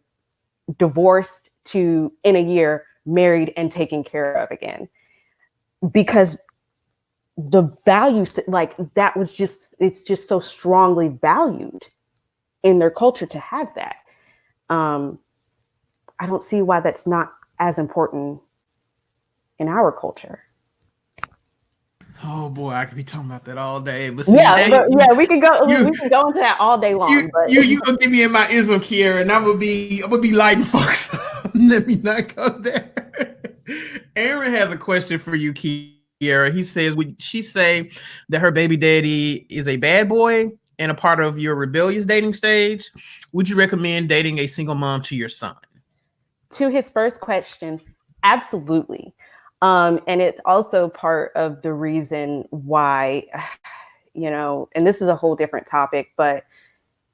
divorced to in a year married and taken care of again, because the values like that was just, it's just so strongly valued in their culture to have that. I don't see why that's not as important in our culture. Oh boy, I could be talking about that all day. But see, we can go into that all day long. You gonna get me in my ism, Keiara, and I'm gonna be lighting folks. Let me not go there. Aaron has a question for you, Keiara. He says, would she say that her baby daddy is a bad boy and a part of your rebellious dating stage? Would you recommend dating a single mom to your son? To his first question, absolutely. And it's also part of the reason why, and this is a whole different topic, but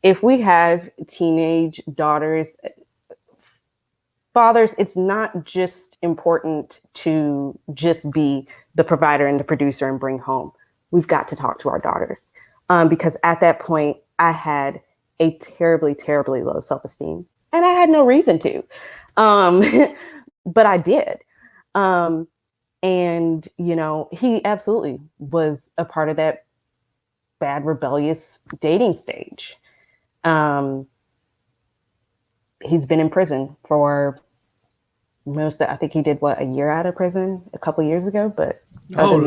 if we have teenage daughters, fathers, it's not just important to just be the provider and the producer and bring home. We've got to talk to our daughters because at that point, I had a terribly, terribly low self-esteem and I had no reason to. But I did. And, he absolutely was a part of that bad, rebellious dating stage. He's been in prison for I think he did a year out of prison a couple of years ago, but other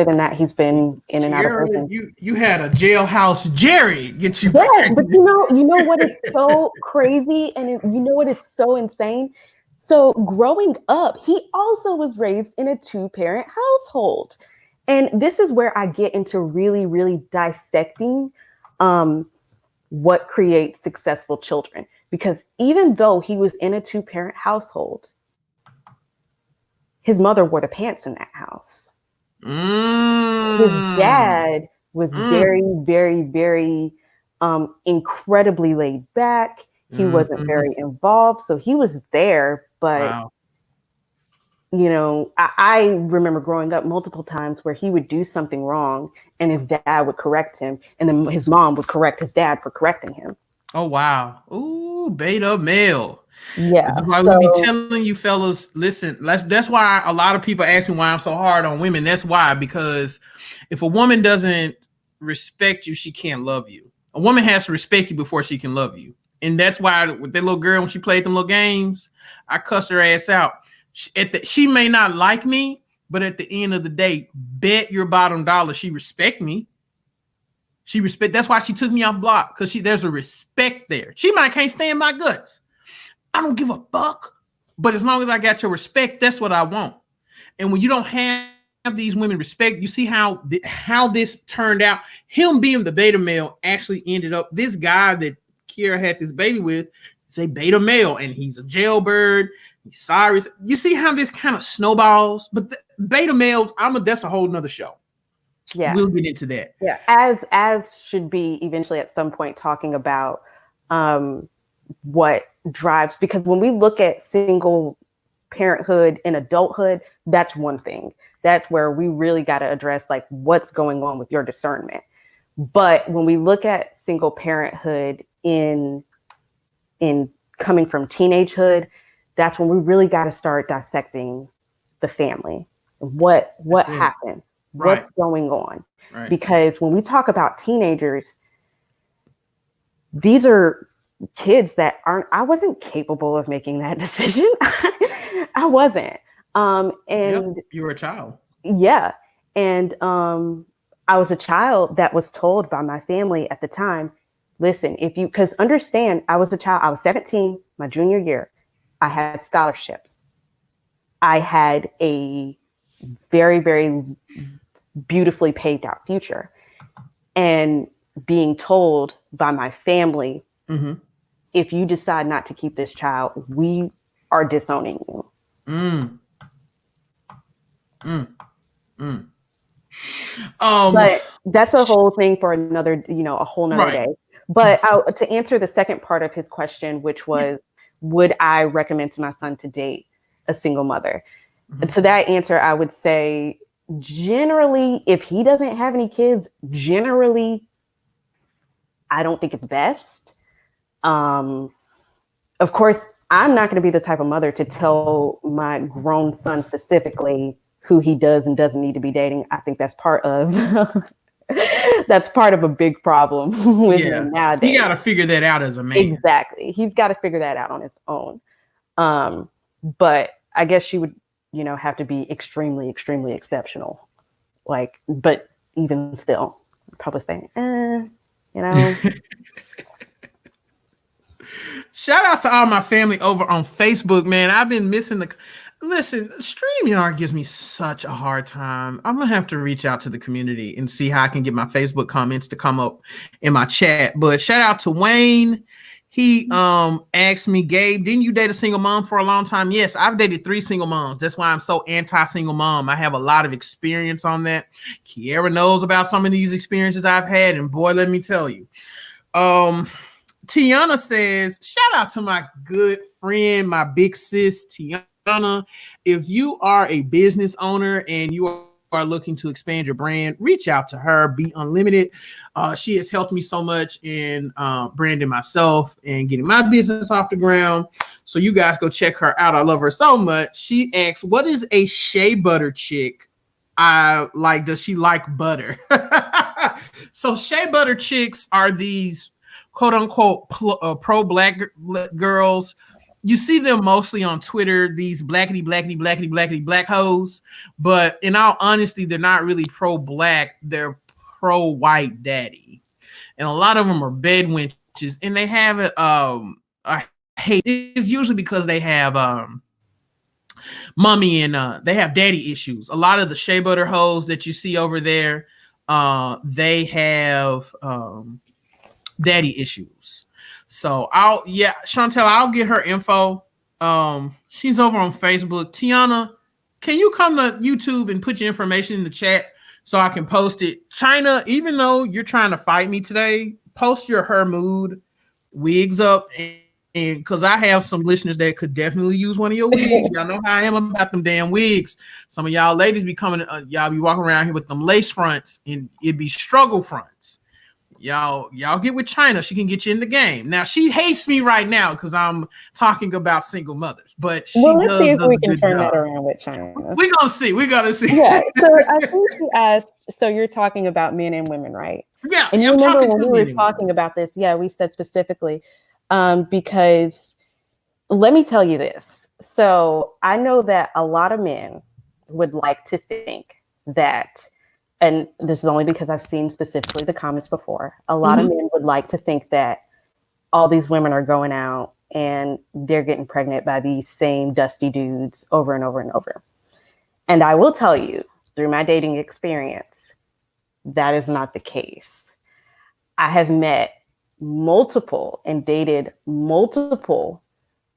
than that, he's been in and out of prison. You had a jailhouse Jerry get you. Yeah, but you know what is so crazy, and what is so insane. So growing up, he also was raised in a two-parent household, and this is where I get into really, really dissecting what creates successful children. Because even though he was in a two-parent household, his mother wore the pants in that house. His dad was very, very, very incredibly laid back. He wasn't very involved. So he was there, but I remember growing up multiple times where he would do something wrong and his dad would correct him. And then his mom would correct his dad for correcting him. Oh, wow. Ooh, beta male. Yeah. That's why we be telling you fellas, listen, that's why a lot of people ask me why I'm so hard on women. That's why, because if a woman doesn't respect you, she can't love you. A woman has to respect you before she can love you. And that's why with that little girl, when she played them little games, I cussed her ass out. She may not like me, but at the end of the day, bet your bottom dollar she respect me. That's why she took me off block, because there's a respect there. She might can't stand my guts. I don't give a fuck. But as long as I got your respect, that's what I want. And when you don't have these women respect, you see how this turned out. Him being the beta male actually ended up, this guy that Keiara had this baby with is a beta male, and he's a jailbird. He's sorry. You see how this kind of snowballs? But the beta males, that's a whole nother show. Yeah, we'll get into that. Yeah, as should be eventually at some point talking about what drives, because when we look at single parenthood and adulthood, that's one thing. That's where we really got to address like what's going on with your discernment. But when we look at single parenthood in coming from teenagehood, that's when we really got to start dissecting the family. What happened? Right. What's going on? Right. Because when we talk about teenagers, these are kids that I wasn't capable of making that decision. I wasn't. And you were a child. Yeah. And I was a child that was told by my family at the time, listen, because understand, I was a child, I was 17, my junior year. I had scholarships. I had a very, very beautifully paved out future. And being told by my family, if you decide not to keep this child, we are disowning you. But that's a whole thing for another, a whole nother day. But to answer the second part of his question, which was, would I recommend to my son to date a single mother? To that answer, I would say, generally, if he doesn't have any kids, generally, I don't think it's best. Of course, I'm not going to be the type of mother to tell my grown son specifically who he does and doesn't need to be dating. I think that's part of a big problem with him nowadays. He got to figure that out as a man. Exactly. He's got to figure that out on his own. But I guess she would, have to be extremely, extremely exceptional. But even still, I'd probably say, Shout out to all my family over on Facebook, man. I've been missing listen, StreamYard gives me such a hard time. I'm going to have to reach out to the community and see how I can get my Facebook comments to come up in my chat. But shout out to Wayne. He asked me, Gabe, didn't you date a single mom for a long time? Yes, I've dated 3 single moms. That's why I'm so anti-single mom. I have a lot of experience on that. Keiara knows about some of these experiences I've had, and boy, let me tell you. Tiana says, shout out to my good friend, my big sis, Tiana. If you are a business owner and you are looking to expand your brand, reach out to her. Be Unlimited. She has helped me so much in branding myself and getting my business off the ground. So you guys go check her out. I love her so much. She asks, what is a shea butter chick? Does she like butter? So shea butter chicks are these quote unquote pro black girls. You see them mostly on Twitter, these black hoes. But in all honesty, they're not really pro black. They're pro white daddy. And a lot of them are bed wenches. And they have a hate. It's usually because they have mommy and they have daddy issues. A lot of the shea butter hoes that you see over there, they have daddy issues. So Chantel, I'll get her info. She's over on Facebook. Tiana, can you come to YouTube and put your information in the chat so I can post it? China, even though you're trying to fight me today, post your her mood wigs up, and because I have some listeners that could definitely use one of your wigs. Y'all know how I am about them damn wigs. Some of y'all ladies be coming, y'all be walking around here with them lace fronts, and it'd be struggle fronts. Y'all get with China. She can get you in the game. Now she hates me right now because I'm talking about single mothers, but let's see if we can turn that around with China. We're gonna see. Yeah. So I think you asked. So you're talking about men and women, right? Yeah. And you remember when we were talking about this? Yeah, we said specifically Because let me tell you this. So I know that a lot of men would like to think that, and this is only because I've seen specifically the comments before, a lot of men would like to think that all these women are going out and they're getting pregnant by these same dusty dudes over and over and over. And I will tell you, through my dating experience, that is not the case. I have met multiple and dated multiple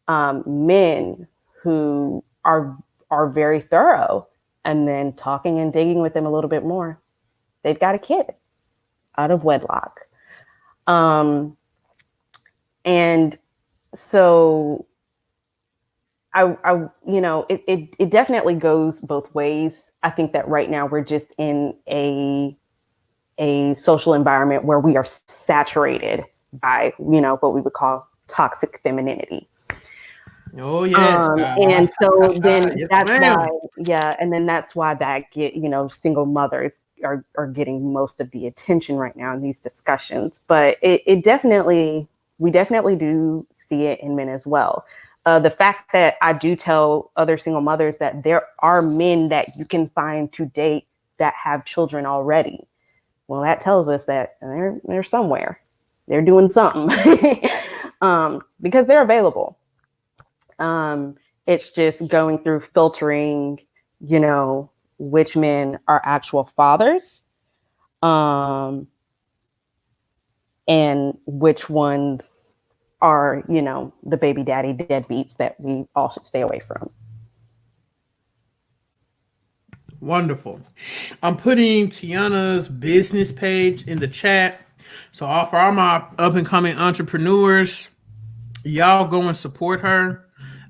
men who are very thorough, and then talking and digging with them a little bit more, they've got a kid out of wedlock. And so it definitely goes both ways. I think that right now we're just in a social environment where we are saturated by, what we would call toxic femininity. Oh yes. And so then Yes, that's ma'am. why, and then that's why single mothers are getting most of the attention right now in these discussions. But we definitely do see it in men as well. The fact that I do tell other single mothers that there are men that you can find to date that have children already. Well, that tells us that they're somewhere, they're doing something, because they're available. It's just going through filtering, which men are actual fathers, and which ones are, the baby daddy deadbeats that we all should stay away from. Wonderful. I'm putting Tiana's business page in the chat. So for all my up and coming entrepreneurs, y'all go and support her.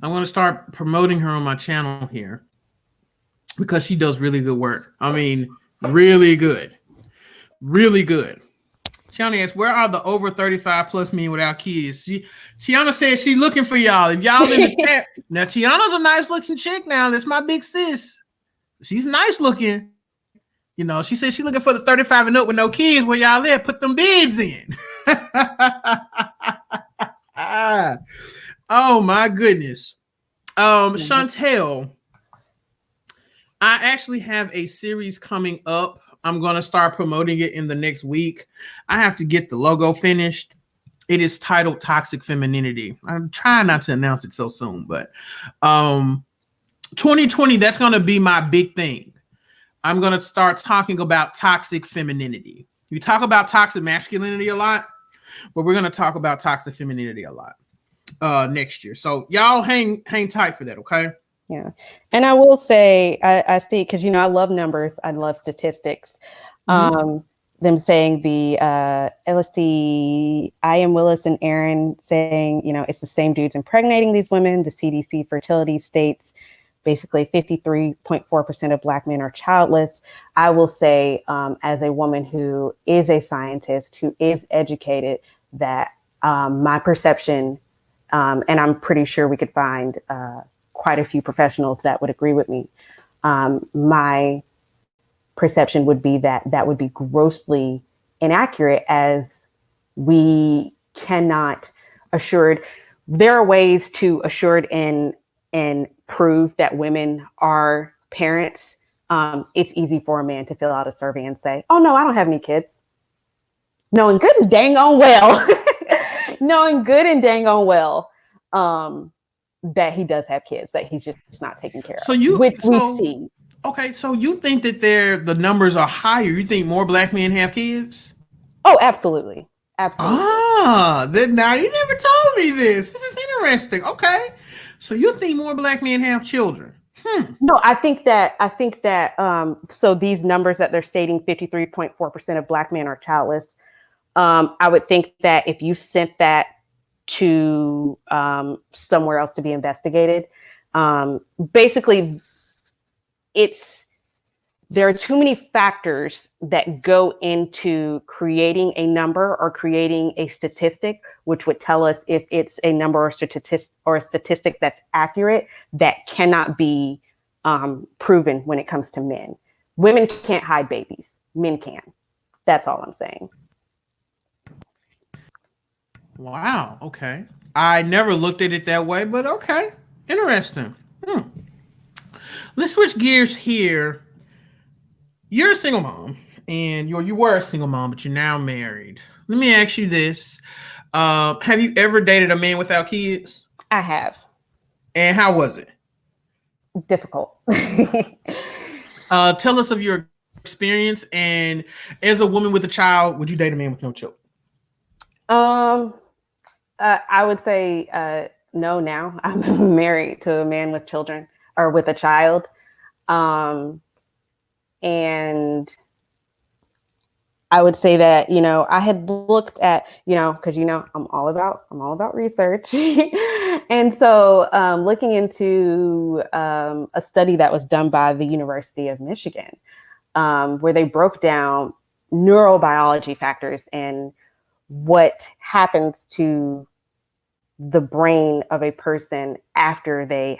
I'm going to start promoting her on my channel here because she does really good work. I mean, really good. Really good. Tiana asks, where are the over 35 plus men without kids? Tiana says she's looking for y'all. If y'all in the chat, now Tiana's a nice looking chick now. That's my big sis. She's nice looking. She said she's looking for the 35 and up with no kids. Where y'all at? Put them bids in. Oh my goodness. Chantel, I actually have a series coming up. I'm going to start promoting it in the next week. I have to get the logo finished. It is titled Toxic Femininity. I'm trying not to announce it so soon, but 2020, that's going to be my big thing. I'm going to start talking about toxic femininity. We talk about toxic masculinity a lot, but we're going to talk about toxic femininity a lot next year. So y'all hang tight for that, okay? Yeah. And I will say, I think, because, I love numbers. I love statistics. Them saying let's see, I am Willis and Aaron saying, it's the same dudes impregnating these women. The CDC fertility states basically 53.4% of Black men are childless. I will say, as a woman who is a scientist, who is educated, that my perception, and I'm pretty sure we could find quite a few professionals that would agree with me. My perception would be that would be grossly inaccurate, as we cannot assured. There are ways to assured and prove that women are parents. It's easy for a man to fill out a survey and say, "Oh no, I don't have any kids," knowing good and dang on well, that he does have kids, that he's just not taking care of. Which we see. Okay, so you think that the numbers are higher? You think more Black men have kids? Oh, absolutely. Absolutely. Now you never told me this. This is interesting. Okay. So you think more Black men have children? No, I think that so these numbers that they're stating, 53.4% of Black men are childless. I would think that if you sent that to somewhere else to be investigated, basically there are too many factors that go into creating a number or creating a statistic, which would tell us if it's a number or a statistic that's accurate, that cannot be proven when it comes to men. Women can't hide babies. Men can. That's all I'm saying. Wow. Okay. I never looked at it that way, but okay. Interesting. Hmm. Let's switch gears here. You're a single mom, and you were a single mom, but you're now married. Let me ask you this: have you ever dated a man without kids? I have. And how was it? Difficult. Tell us of your experience. And as a woman with a child, would you date a man with no children? um, I would say no. Now I'm married to a man with children or with a child, um, and I would say that, I had looked at, because I'm all about research. And so looking into a study that was done by the University of Michigan, where they broke down neurobiology factors and what happens to the brain of a person after they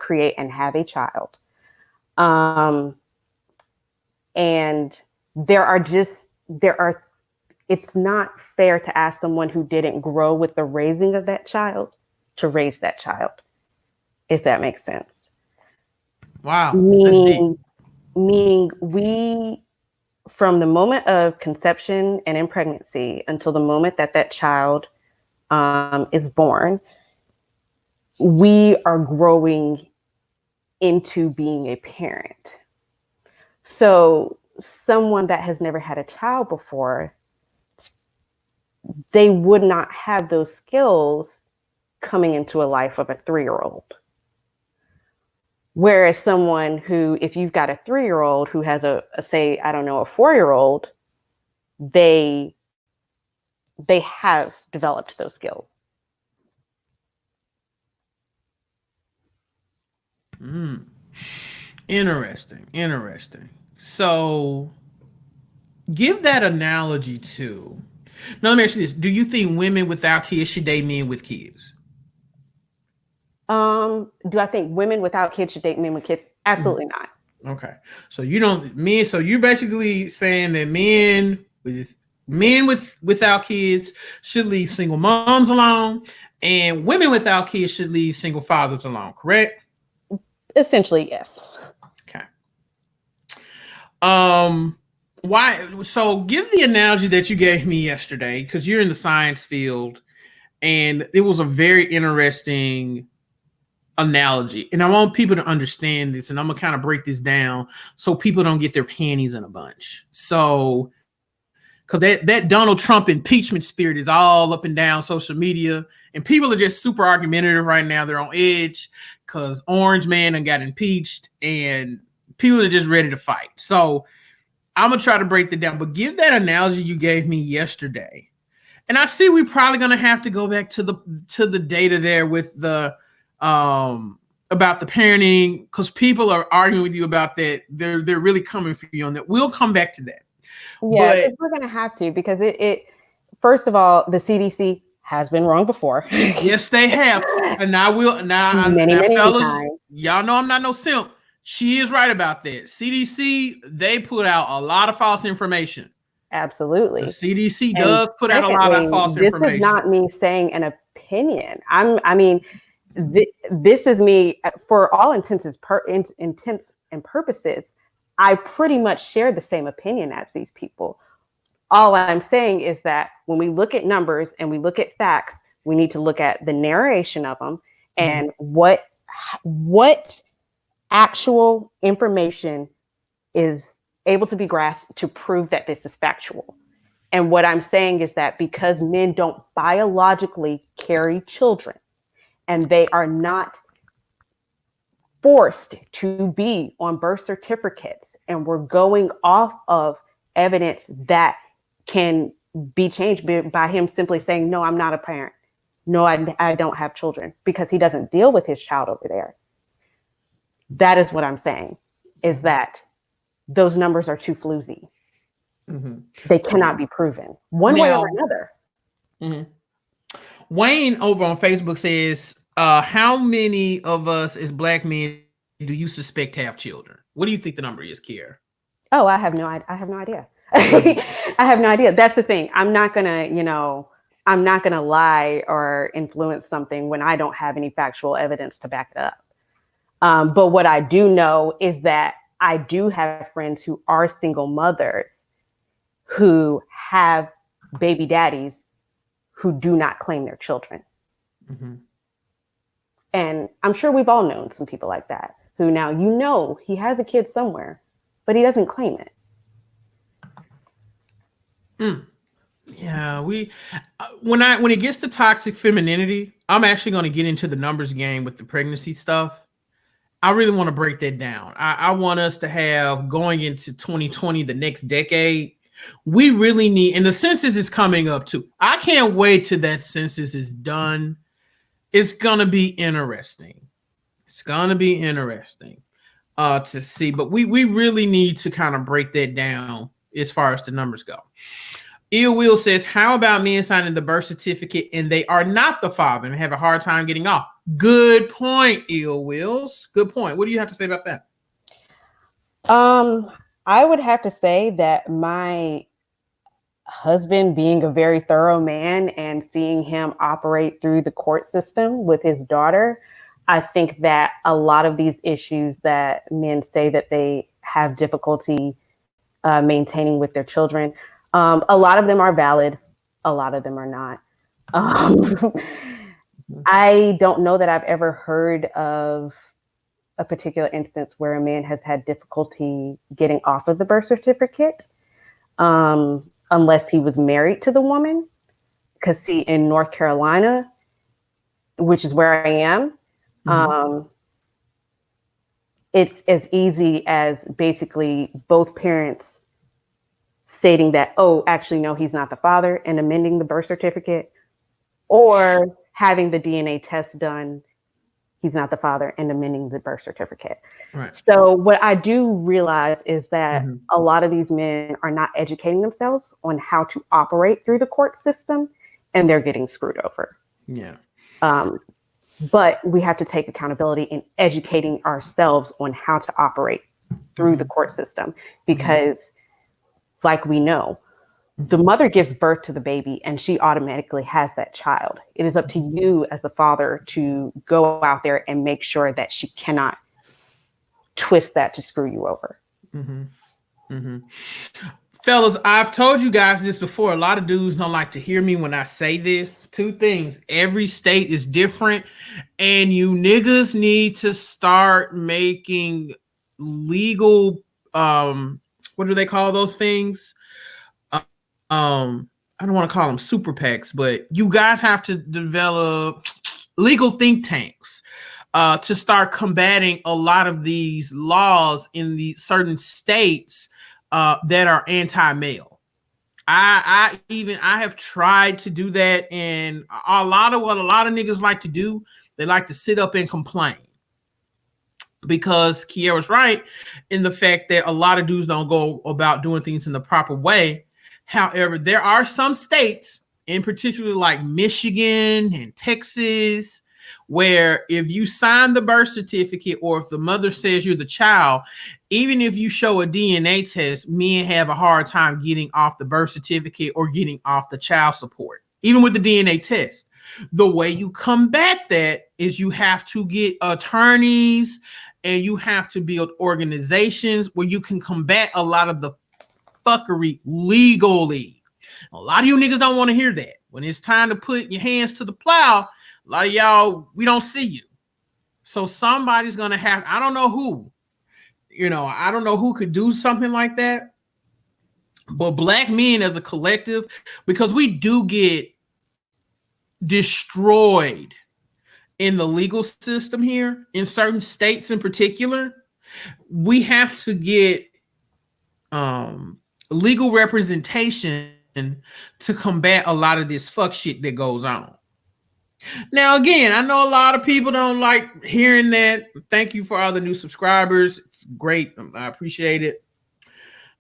create and have a child. Um, and there are it's not fair to ask someone who didn't grow with the raising of that child to raise that child, if that makes sense. Wow, that's deep. Meaning, meaning we, from the moment of conception and in pregnancy until the moment that that child is born, we are growing into being a parent. So, someone that has never had a child before, they would not have those skills coming into a life of a 3-year-old. Whereas someone who, if you've got a 3-year-old who has say, I don't know, a 4-year-old, they have developed those skills. Mm. Interesting. Interesting. So give that analogy too. Now let me ask you this: do you think women without kids should date men with kids? Do I think women without kids should date men with kids? Absolutely not. Okay. So you don't men. So you're basically saying that men without kids should leave single moms alone, and women without kids should leave single fathers alone. Correct? Essentially, yes. Okay. Um. Why? So give the analogy that you gave me yesterday, because you're in the science field, and it was a very interesting analogy. And I want people to understand this, and I'm gonna kind of break this down so people don't get their panties in a bunch. So, because that Donald Trump impeachment spirit is all up and down social media, and people are just super argumentative right now. They're on edge because Orange Man and got impeached, and people are just ready to fight. So I'm gonna try to break that down, but give that analogy you gave me yesterday. And I see we're probably gonna have to go back to the data there with the about the parenting, because people are arguing with you about that. They're really coming for you on that. We'll come back to that. Yeah, But because we're going to have to, because it first of all, the CDC has been wrong before. yes, they have. And I will Many, now, many fellas, times. y'all know I'm not no simp. She is right about that. CDC, they put out a lot of false information. The Absolutely. CDC And does put out a lot of secondly, false this is information. not me saying an opinion. This is me, for all intents and purposes. I pretty much share the same opinion as these people. All I'm saying is that when we look at numbers and we look at facts, we need to look at the narration of them and what actual information is able to be grasped to prove that this is factual. And what I'm saying is that because men don't biologically carry children and they are not forced to be on birth certificates, and we're going off of evidence that can be changed by him simply saying, no, I'm not a parent. No, I don't have children, because he doesn't deal with his child over there. That is what I'm saying, is that those numbers are too floozy. Mm-hmm. They cannot be proven one way or Now, another. mm-hmm. Wayne over on Facebook says, how many of us as black men do you suspect have children? What do you think the number is, Kier? Oh, I have no idea. I have no idea. That's the thing. I'm not gonna, I'm not going to lie or influence something when I don't have any factual evidence to back it up. But what I do know is that I do have friends who are single mothers who have baby daddies who do not claim their children. Mm-hmm. And I'm sure we've all known some people like that who now, he has a kid somewhere, but he doesn't claim it. Yeah, when it gets to toxic femininity, I'm actually going to get into the numbers game with the pregnancy stuff. I really want to break that down. I want us to have, going into 2020, the next decade, we really need, and the census is coming up too. I can't wait till that census is done. It's going to be interesting. It's going to be interesting to see, but we really need to kind of break that down as far as the numbers go. Ill Will says, how about men signing the birth certificate and they are not the father and have a hard time getting off? Good point, Ill Wills. Good point. What do you have to say about that? I would have to say that my husband, being a very thorough man and seeing him operate through the court system with his daughter, I think that a lot of these issues that men say that they have difficulty maintaining with their children, a lot of them are valid. A lot of them are not. I don't know that I've ever heard of a particular instance where a man has had difficulty getting off of the birth certificate, unless he was married to the woman. Because see, in North Carolina, which is where I am, it's as easy as basically both parents stating that, oh, actually, no, he's not the father, and amending the birth certificate, or having the DNA test done, he's not the father, and amending the birth certificate. Right. So what I do realize is that a lot of these men are not educating themselves on how to operate through the court system, and they're getting screwed over. Yeah. But we have to take accountability in educating ourselves on how to operate through the court system, because like we know, the mother gives birth to the baby and she automatically has that child. It is up to you as the father to go out there and make sure that she cannot twist that to screw you over. Fellas, I've told you guys this before. A lot of dudes don't like to hear me when I say this. Two things. Every state is different, and you niggas need to start making legal, what do they call those things? I don't want to call them super PACs, but you guys have to develop legal think tanks to start combating a lot of these laws in the certain states that are anti-male. I have tried to do that, and a lot of what a lot of niggas like to do, they like to sit up and complain. Because Keiara's right in the fact that a lot of dudes don't go about doing things in the proper way. However, there are some states, in particular like Michigan and Texas, where if you sign the birth certificate or if the mother says you're the child, even if you show a DNA test, men have a hard time getting off the birth certificate or getting off the child support, even with the DNA test. The way you combat that is you have to get attorneys and you have to build organizations where you can combat a lot of the fuckery legally. A lot of you niggas don't want to hear that. When it's time to put your hands to the plow, a lot of y'all, we don't see you. So somebody's going to have, I don't know who, I don't know who could do something like that. But black men as a collective, because we do get destroyed in the legal system here, in certain states in particular, we have to get legal representation to combat a lot of this fuck shit that goes on. Now, again, I know a lot of people don't like hearing that. Thank you for all the new subscribers. It's great. I appreciate it.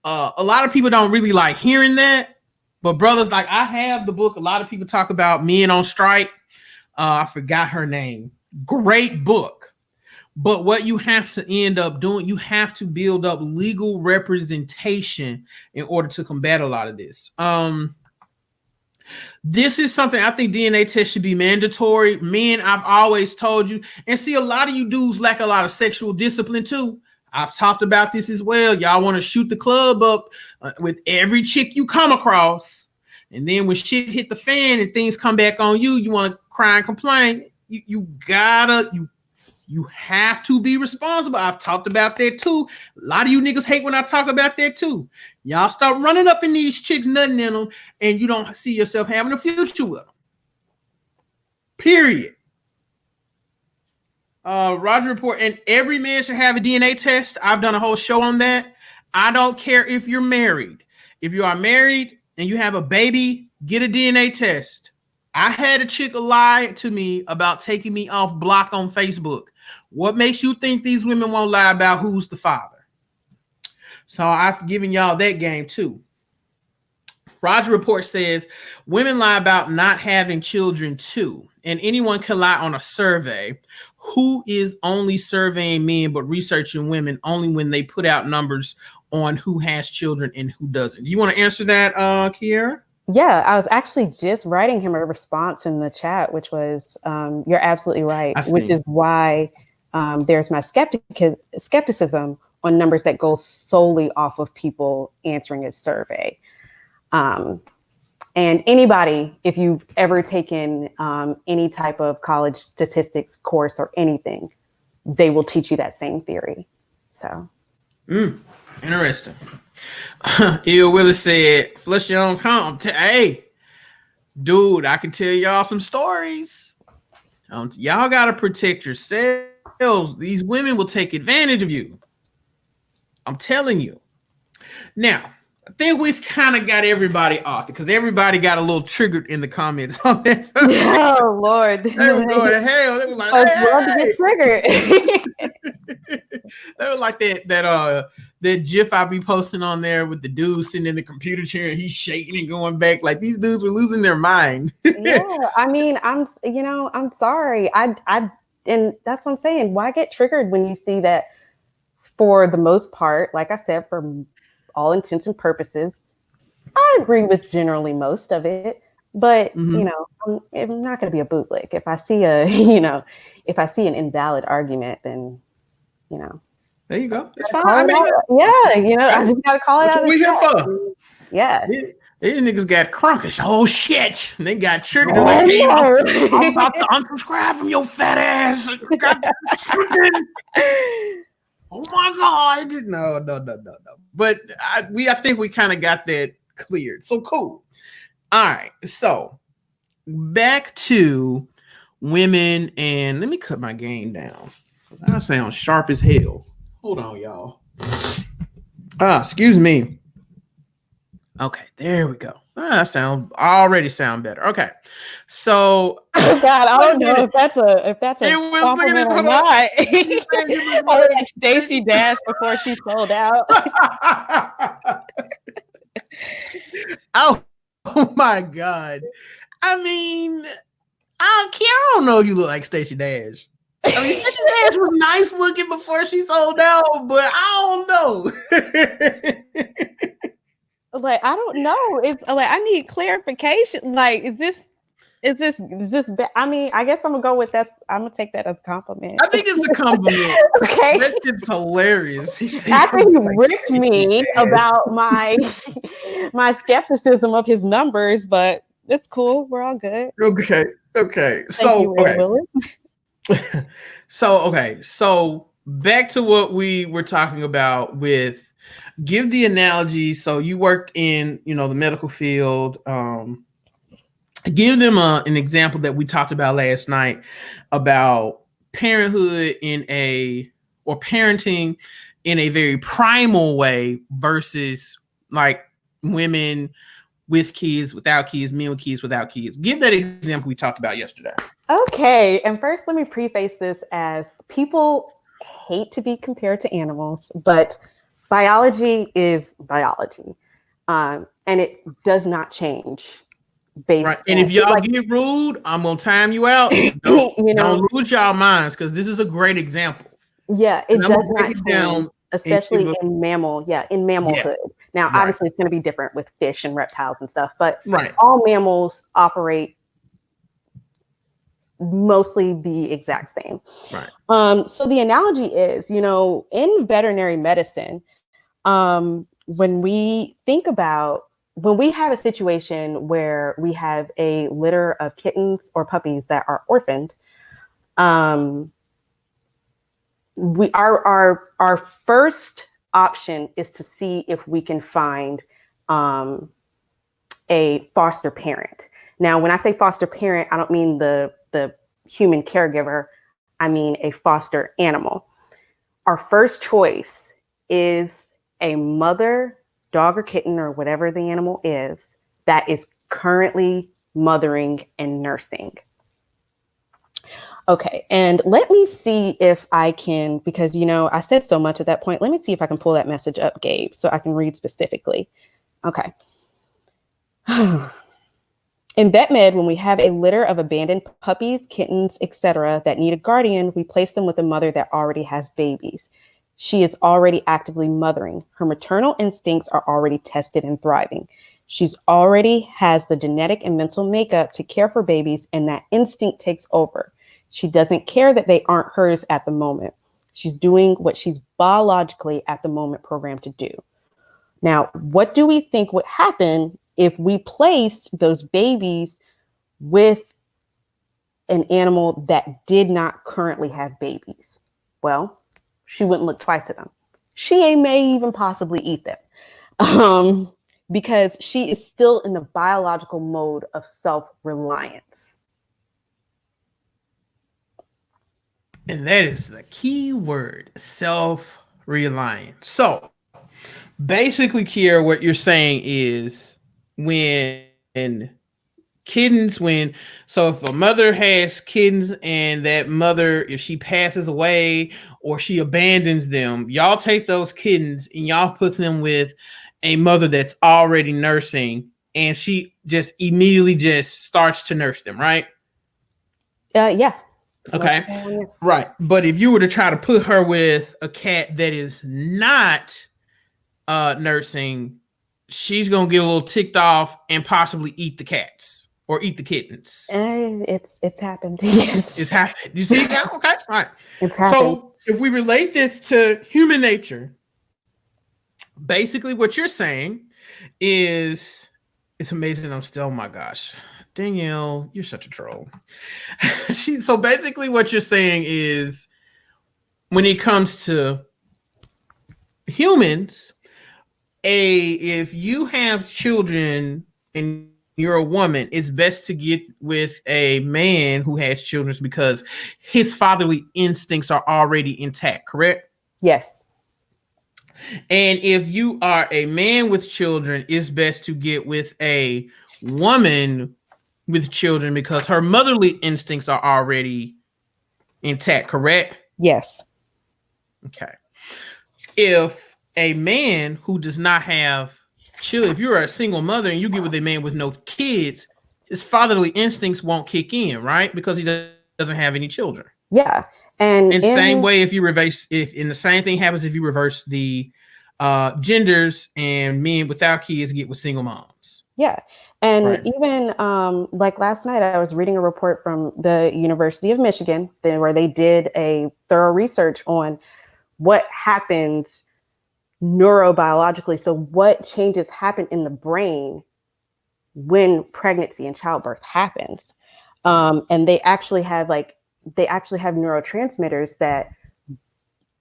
A lot of people don't really like hearing that. But brothers, like I have the book. A lot of people talk about Men on Strike. I forgot her name. Great book. But what you have to end up doing, you have to build up legal representation in order to combat a lot of this. This is something I think DNA tests should be mandatory. Men, I've always told you, and see, a lot of you dudes lack a lot of sexual discipline too. I've talked about this as well. Y'all want to shoot the club up with every chick you come across, and then when shit hit the fan and things come back on you, you want to cry and complain. You have to be responsible. I've talked about that too. A lot of you niggas hate when I talk about that too. Y'all start running up in these chicks, nothing in them, and you don't see yourself having a future with them. Period. Roger Report, and every man should have a DNA test. I've done a whole show on that. I don't care if you're married. If you are married and you have a baby, get a DNA test. I had a chick lie to me about taking me off block on Facebook. What makes you think these women won't lie about who's the father? So I've given y'all that game too. Roger Report says women lie about not having children too, and anyone can lie on a survey. Who is only surveying men but researching women only when they put out numbers on who has children and who doesn't? Do you want to answer that, Keiara? Yeah, I was actually just writing him a response in the chat, which was, you're absolutely right, which is why there's my skepticism on numbers that go solely off of people answering a survey. And anybody, if you've ever taken any type of college statistics course or anything, they will teach you that same theory. So. Interesting. Il Willis said, flush your own comp. Hey, dude, I can tell y'all some stories. Y'all got to protect yourselves. These women will take advantage of you. I'm telling you. Now, I think we've kind of got everybody off because everybody got a little triggered in the comments on that. Oh, Lord. They were going to hell. They were like, get triggered. They were like that GIF I be posting on there with the dude sitting in the computer chair and he's shaking and going back. Like these dudes were losing their mind. Yeah, I mean, I'm sorry. And that's what I'm saying. Why get triggered when you see that for the most part, like I said, for all intents and purposes, I agree with generally most of it, but I'm not going to be a bootlick. If I see if I see an invalid argument, then there you go. It's fine. I just got to call it out. What we here for? Yeah. These niggas got crunkish. Oh shit! And they got triggered. They're like, hey, I'm about to unsubscribe from your fat ass. Oh my god! No. But I think we kind of got that cleared. So cool. All right. So back to women, and let me cut my game down. I sound sharp as hell. Hold on, y'all. Excuse me. Okay, there we go. That already sound better. Okay, so oh God, I don't know if that's a compliment or not. I was like Stacey Dash before she sold out. Oh my God! I mean, I don't know if you look like Stacey Dash. I mean, Stacey Dash was nice looking before she sold out, but I don't know. Like, I don't know. It's like I need clarification. Like, is this? I mean, I guess I'm gonna go with that. I'm gonna take that as a compliment. I think it's a compliment. Okay, that shit's hilarious. After he ripped me about my skepticism of his numbers, but it's cool. We're all good. Okay. So back to what we were talking about with. Give the analogy. So you worked in, the medical field. Give them an example that we talked about last night about parenthood or parenting in a very primal way versus like women with kids, without kids, men with kids, without kids. Give that example we talked about yesterday. Okay. And first, let me preface this as people hate to be compared to animals, but biology is biology, and it does not change. Right. And if y'all get rude, I'm gonna time you out. Don't lose y'all minds because this is a great example. Yeah, it does not change, especially in mammal. Yeah, in mammalhood. Now, Right. obviously, it's going to be different with fish and reptiles and stuff, but Right. all mammals operate mostly the exact same. Right. So the analogy is, in veterinary medicine, when we think about when we have a situation where we have a litter of kittens or puppies that are orphaned, um, our first option is to see if we can find a foster parent. Now, when I say foster parent, I don't mean the human caregiver. I mean a foster animal. Our first choice is a mother, dog or kitten or whatever the animal is that is currently mothering and nursing. Okay, and let me see if I can, because I said so much at that point. Let me see if I can pull that message up, Gabe, so I can read specifically. Okay. In vet med, when we have a litter of abandoned puppies, kittens, etc., that need a guardian, we place them with a mother that already has babies. She is already actively mothering. Her maternal instincts are already tested and thriving. She's already has the genetic and mental makeup to care for babies, and that instinct takes over. She doesn't care that they aren't hers at the moment. She's doing what she's biologically at the moment programmed to do. Now, what do we think would happen if we placed those babies with an animal that did not currently have babies? Well, she wouldn't look twice at them. She may even possibly eat them because she is still in the biological mode of self-reliance. And that is the key word, self-reliance. So basically, Kiera, what you're saying is when so if a mother has kittens and that mother, if she passes away or she abandons them, y'all take those kittens and y'all put them with a mother that's already nursing and she just immediately just starts to nurse them, right? Yeah. Okay. Right. But if you were to try to put her with a cat that is not nursing, she's gonna get a little ticked off and possibly eat the cats or eat the kittens. It's happened. Yes, It's happened. You see now? Okay, all right. it's happened. So if we relate this to human nature, basically what you're saying is it's amazing. I'm still, oh my gosh, Danielle, you're such a troll. So basically what you're saying is when it comes to humans, if you have children and you're a woman, it's best to get with a man who has children because his fatherly instincts are already intact, correct? Yes. And if you are a man with children, it's best to get with a woman with children because her motherly instincts are already intact, correct? Yes. Okay. If a man who does not have children, if you're a single mother and you get with a man with no kids, his fatherly instincts won't kick in, right? Because he doesn't have any children. Yeah. In And the same way, if you reverse, if in the same thing happens if you reverse the genders and men without kids get with single moms. yeah. And Right. even like last night, I was reading a report from the University of Michigan where they did a thorough research on what happens neurobiologically. So, what changes happen in the brain when pregnancy and childbirth happens? And they actually have neurotransmitters that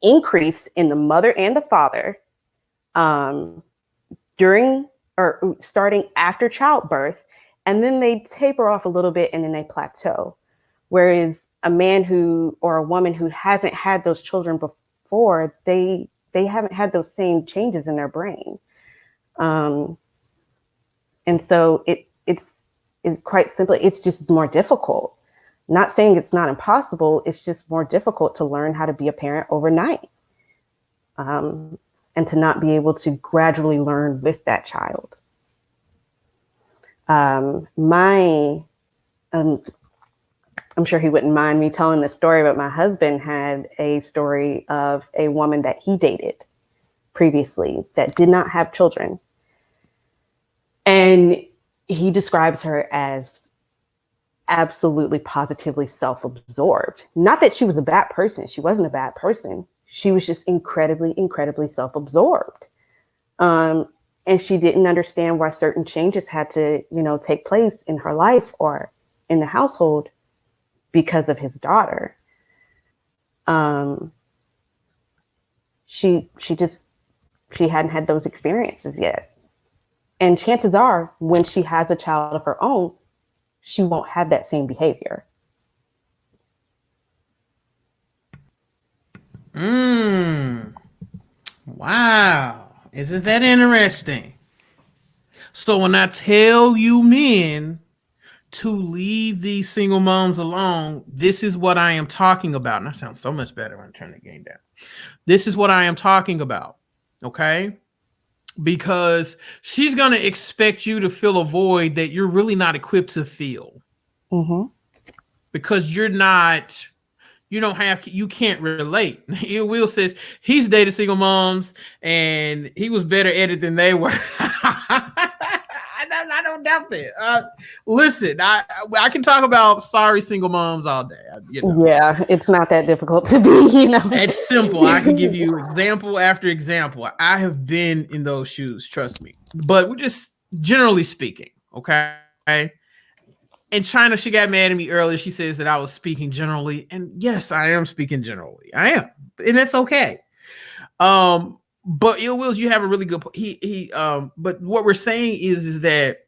increase in the mother and the father um, during or starting after childbirth, and then they taper off a little bit and then they plateau. Whereas a man who or a woman who hasn't had those children before, they haven't had those same changes in their brain. Um, and so it's quite simply, it's just more difficult. Not saying it's not impossible, it's just more difficult to learn how to be a parent overnight. And to not be able to gradually learn with that child. My I'm sure he wouldn't mind me telling this story, but my husband had a story of a woman that he dated previously that did not have children. And he describes her as absolutely positively self-absorbed. Not that she was a bad person. She wasn't a bad person. She was just incredibly self-absorbed. And she didn't understand why certain changes had to, take place in her life or in the household because of his daughter. She hadn't had those experiences yet. And chances are when she has a child of her own, she won't have that same behavior. Wow. Isn't that interesting? So when I tell you men to leave these single moms alone, this is what I am talking about. And that sounds so much better when I turn the game down. This is what I am talking about. Okay? Because she's going to expect you to fill a void that you're really not equipped to fill. Mm-hmm. Because you can't relate. Will says he's dated single moms and he was better at it than they were. I don't doubt that. Listen, I can talk about sorry single moms all day. Yeah, it's not that difficult to be, It's simple. I can give you example after example. I have been in those shoes, trust me. But we're just generally speaking, okay? In China, she got mad at me earlier. She says that I was speaking generally, and yes, I am speaking generally. I am, and that's okay. But Ill Wills, you have a really good. But what we're saying is that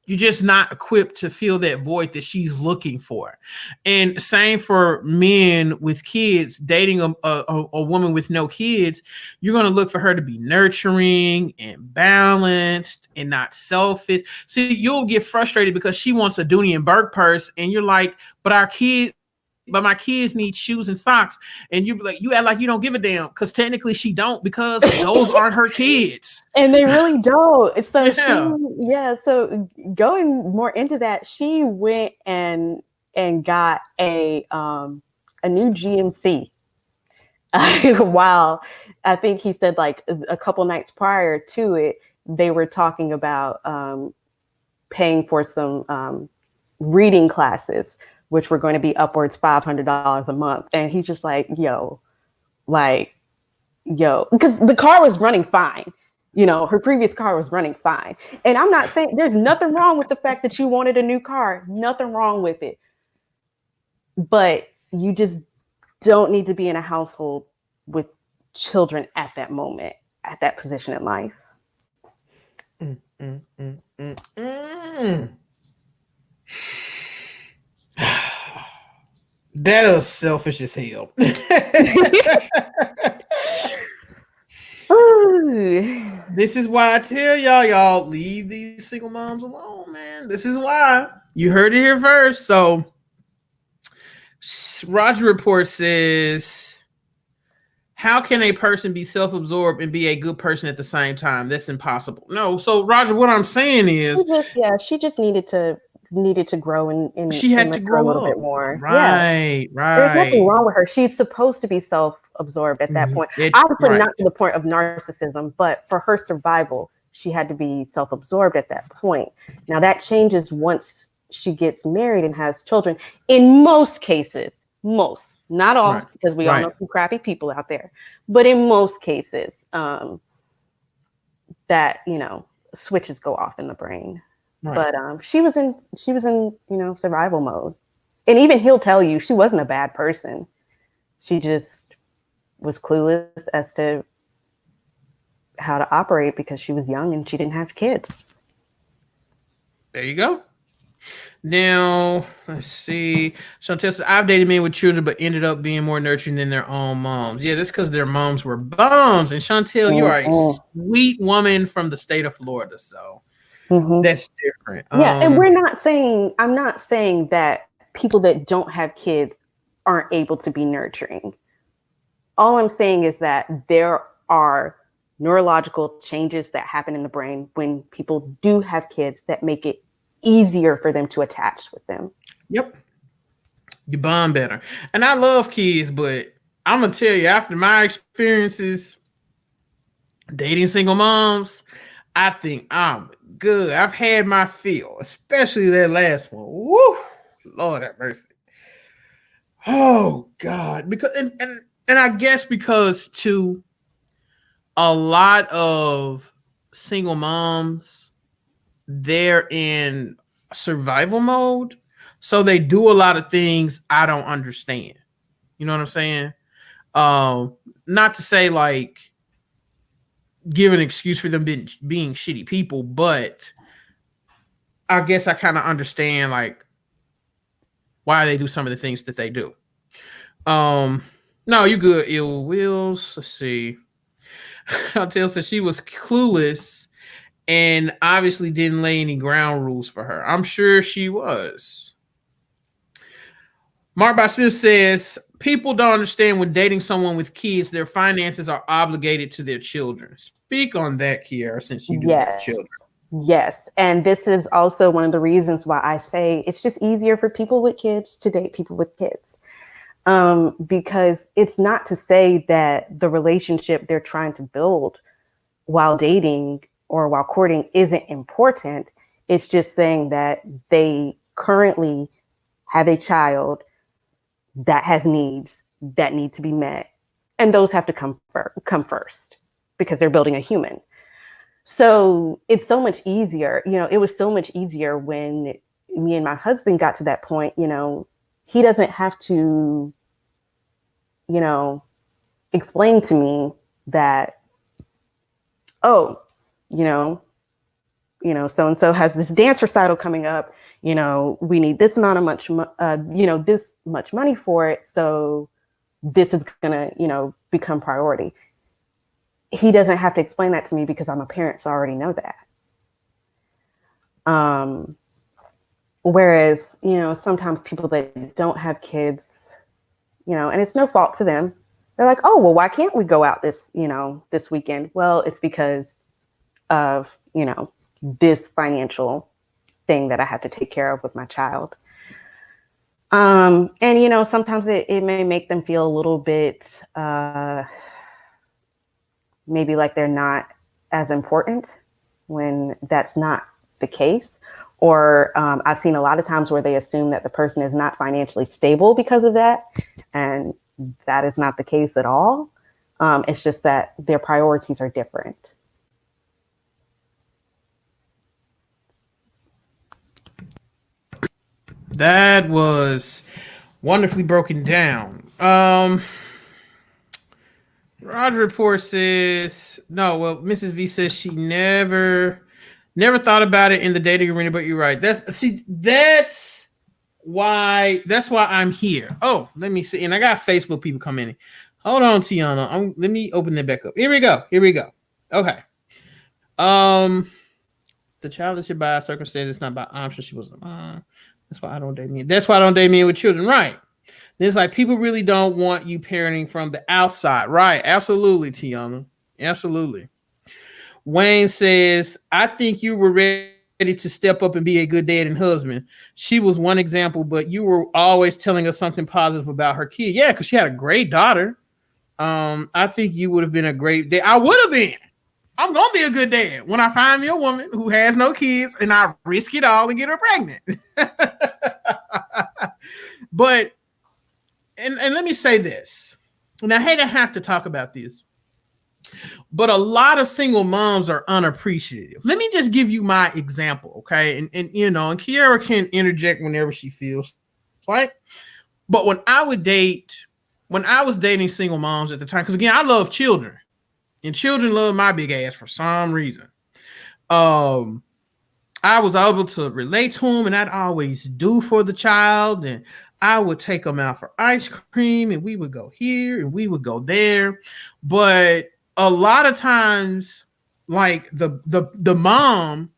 you're just not equipped to fill that void that she's looking for. And same for men with kids dating a woman with no kids. You're going to look for her to be nurturing and balanced and not selfish. See, you'll get frustrated because she wants a Dooney and Burke purse, and you're like, but my kids need shoes and socks. And you act like you don't give a damn because technically she don't, because those aren't her kids. And they really don't. So Yeah. So going more into that, she went and got a new GMC. While I think he said like a couple nights prior to it, they were talking about paying for some reading classes, which were going to be upwards $500 a month. And he's just like, because the car was running fine. Her previous car was running fine. And I'm not saying there's nothing wrong with the fact that you wanted a new car, nothing wrong with it. But you just don't need to be in a household with children at that moment, at that position in life. That is selfish as hell. This is why I tell y'all leave these single moms alone, man. This is why. You heard it here first. So Roger Report says, how can a person be self-absorbed and be a good person at the same time? That's impossible. No. So Roger, what I'm saying is she just needed to grow and she had to grow a little up. bit more. Right. There's nothing wrong with her. She's supposed to be self-absorbed at that point. Obviously not to the point of narcissism, but for her survival, she had to be self-absorbed at that point. Now that changes once she gets married and has children. In most cases, not all, because we all know some crappy people out there, but in most cases, that switches go off in the brain. Right. But she was in survival mode, and even he'll tell you she wasn't a bad person. She just was clueless as to how to operate because she was young and she didn't have kids. There you go. Now, let's see. Chantel says, I've dated men with children, but ended up being more nurturing than their own moms. Yeah, that's because their moms were bums. And Chantel, you are a sweet woman from the state of Florida, so that's different. Yeah, and I'm not saying that people that don't have kids aren't able to be nurturing. All I'm saying is that there are neurological changes that happen in the brain when people do have kids that make it easier for them to attach with them. Yep. You bond better. And I love kids, but I'm going to tell you, after my experiences, Dating single moms, I think I'm good. I've had my fill, especially that last one. Woo! Lord have mercy. Oh God. Because and I guess because too a lot of single moms, they're in survival mode. So they do a lot of things I don't understand. You know what I'm saying? Um, Not to say like give an excuse for them being shitty people, but I guess I kind of understand like why they do some of the things that they do. Um, no, you good, ill wills. Let's see. Chantel said she was clueless and obviously didn't lay any ground rules for her. I'm sure she was. Mark by Smith says people don't understand when dating someone with kids, their finances are obligated to their children. Speak on that, Keiara, since you do have Yes. children. Yes. And this is also one of the reasons why I say it's just easier for people with kids to date people with kids. Because it's not to say that the relationship they're trying to build while dating or while courting isn't important. It's just saying that they currently have a child that has needs that need to be met. And those have to come first because they're building a human. So it's so much easier. It was so much easier when me and my husband got to that point. He doesn't have to, you know, explain to me that, oh, you know, so and so has this dance recital coming up. We need this amount of this much money for it. So this is gonna, become priority. He doesn't have to explain that to me because I'm a parent, so I already know that. Whereas, sometimes people that don't have kids, and it's no fault to them. They're like, oh, well, why can't we go out this weekend? Well, it's because of, this financial thing that I have to take care of with my child. And, sometimes it may make them feel a little bit, maybe like they're not as important when that's not the case. Or I've seen a lot of times where they assume that the person is not financially stable because of that. And that is not the case at all. It's just that their priorities are different. That was wonderfully broken down. Roger report says no. Well, Mrs. V says she never thought about it in the dating arena, but you're right. That's why I'm here. Oh, let me see. And I got Facebook people coming in. Hold on, Tiana. Let me open that back up. Here we go. Okay. Um, the child is here by circumstance. It's not by option. She wasn't. That's why I don't date me. That's why I don't date me with children. Right. There's like people really don't want you parenting from the outside. Right. Absolutely, Tiana. Absolutely. Wayne says, I think you were ready to step up and be a good dad and husband. She was one example, but you were always telling us something positive about her kid. Yeah, because she had a great daughter. I think you would have been a great dad. I would have been. I'm gonna be a good dad when I find me a woman who has no kids and I risk it all and get her pregnant. But and let me say this, and I hate to have to talk about this, but a lot of single moms are unappreciative. Let me just give you my example, okay? And and Keiara can interject whenever she feels like. But when I was dating single moms at the time, because again, I love children, and children love my big ass for some reason. Um, I was able to relate to them, and I'd always do for the child, and I would take them out for ice cream, and we would go here and we would go there. But a lot of times, like the mom,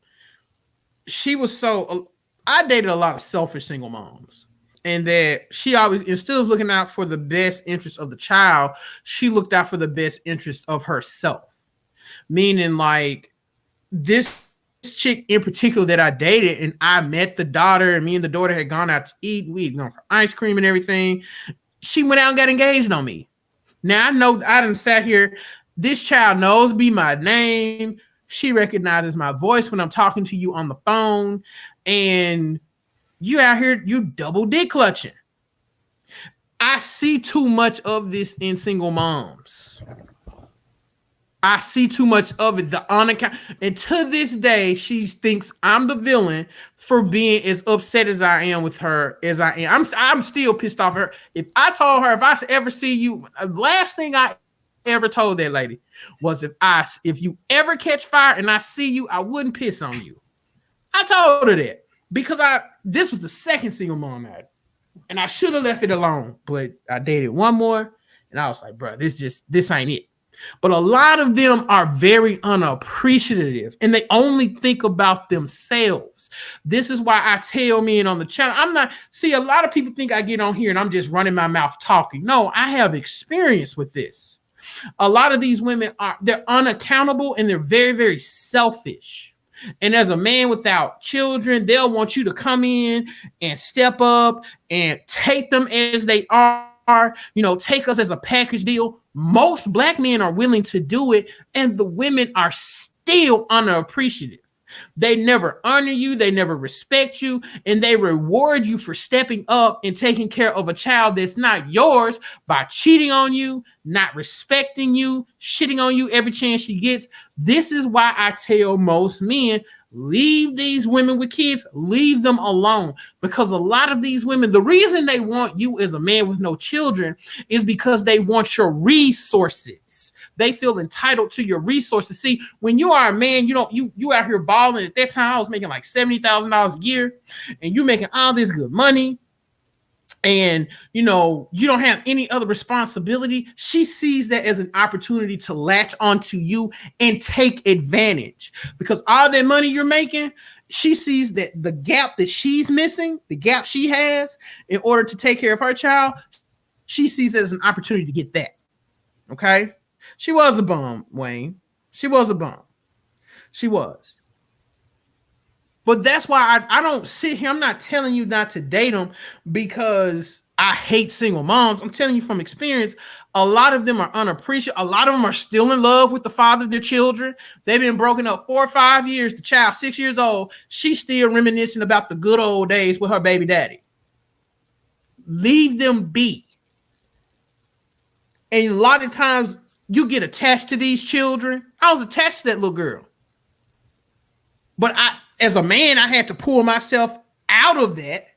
she was so. I dated a lot of selfish single moms, and that she always, instead of looking out for the best interest of the child, she looked out for the best interest of herself. Meaning, like this chick in particular that I dated, and I met the daughter, and me and the daughter had gone out to eat, and we had gone for ice cream and everything. She went out and got engaged on me. Now I know I done sat here. This child knows me my name. She recognizes my voice when I'm talking to you on the phone. And you out here, you double dick clutching. I see too much of this in single moms. I see too much of it. The unaccount, and to this day, she thinks I'm the villain for being as upset as I am with her as I am. I'm still pissed off at her. If I told her, if I ever see you, last thing I ever told that lady was, if you ever catch fire and I see you, I wouldn't piss on you. I told her that because this was the second single mom I had, and I should have left it alone, but I dated one more, and I was like, bro, this ain't it. But a lot of them are very unappreciative and they only think about themselves. This is why I tell men on the channel, a lot of people think I get on here and I'm just running my mouth talking. No, I have experience with this. A lot of these women they're unaccountable and they're very, very selfish. And as a man without children, they'll want you to come in and step up and take them as they are, take us as a package deal. Most black men are willing to do it, and the women are still unappreciative. They never honor you, they never respect you, and they reward you for stepping up and taking care of a child that's not yours by cheating on you, not respecting you, shitting on you every chance she gets. This is why I tell most men, leave these women with kids, leave them alone. Because a lot of these women, the reason they want you as a man with no children is because they want your resources. They feel entitled to your resources. See, when you are a man, you out here balling. At that time, I was making like $70,000 a year, and you're making all this good money, and you don't have any other responsibility. She sees that as an opportunity to latch onto you and take advantage, because all that money you're making, she sees that the gap that she's missing, the gap she has in order to take care of her child, she sees it as an opportunity to get that. Okay? She was a bum, Wayne. She was a bum. She was. But that's why I don't sit here. I'm not telling you not to date them because I hate single moms. I'm telling you from experience, a lot of them are unappreciated. A lot of them are still in love with the father of their children. They've been broken up 4 or 5 years. The child, 6 years old, she's still reminiscing about the good old days with her baby daddy. Leave them be. And a lot of times you get attached to these children. I was attached to that little girl. But as a man, I had to pull myself out of that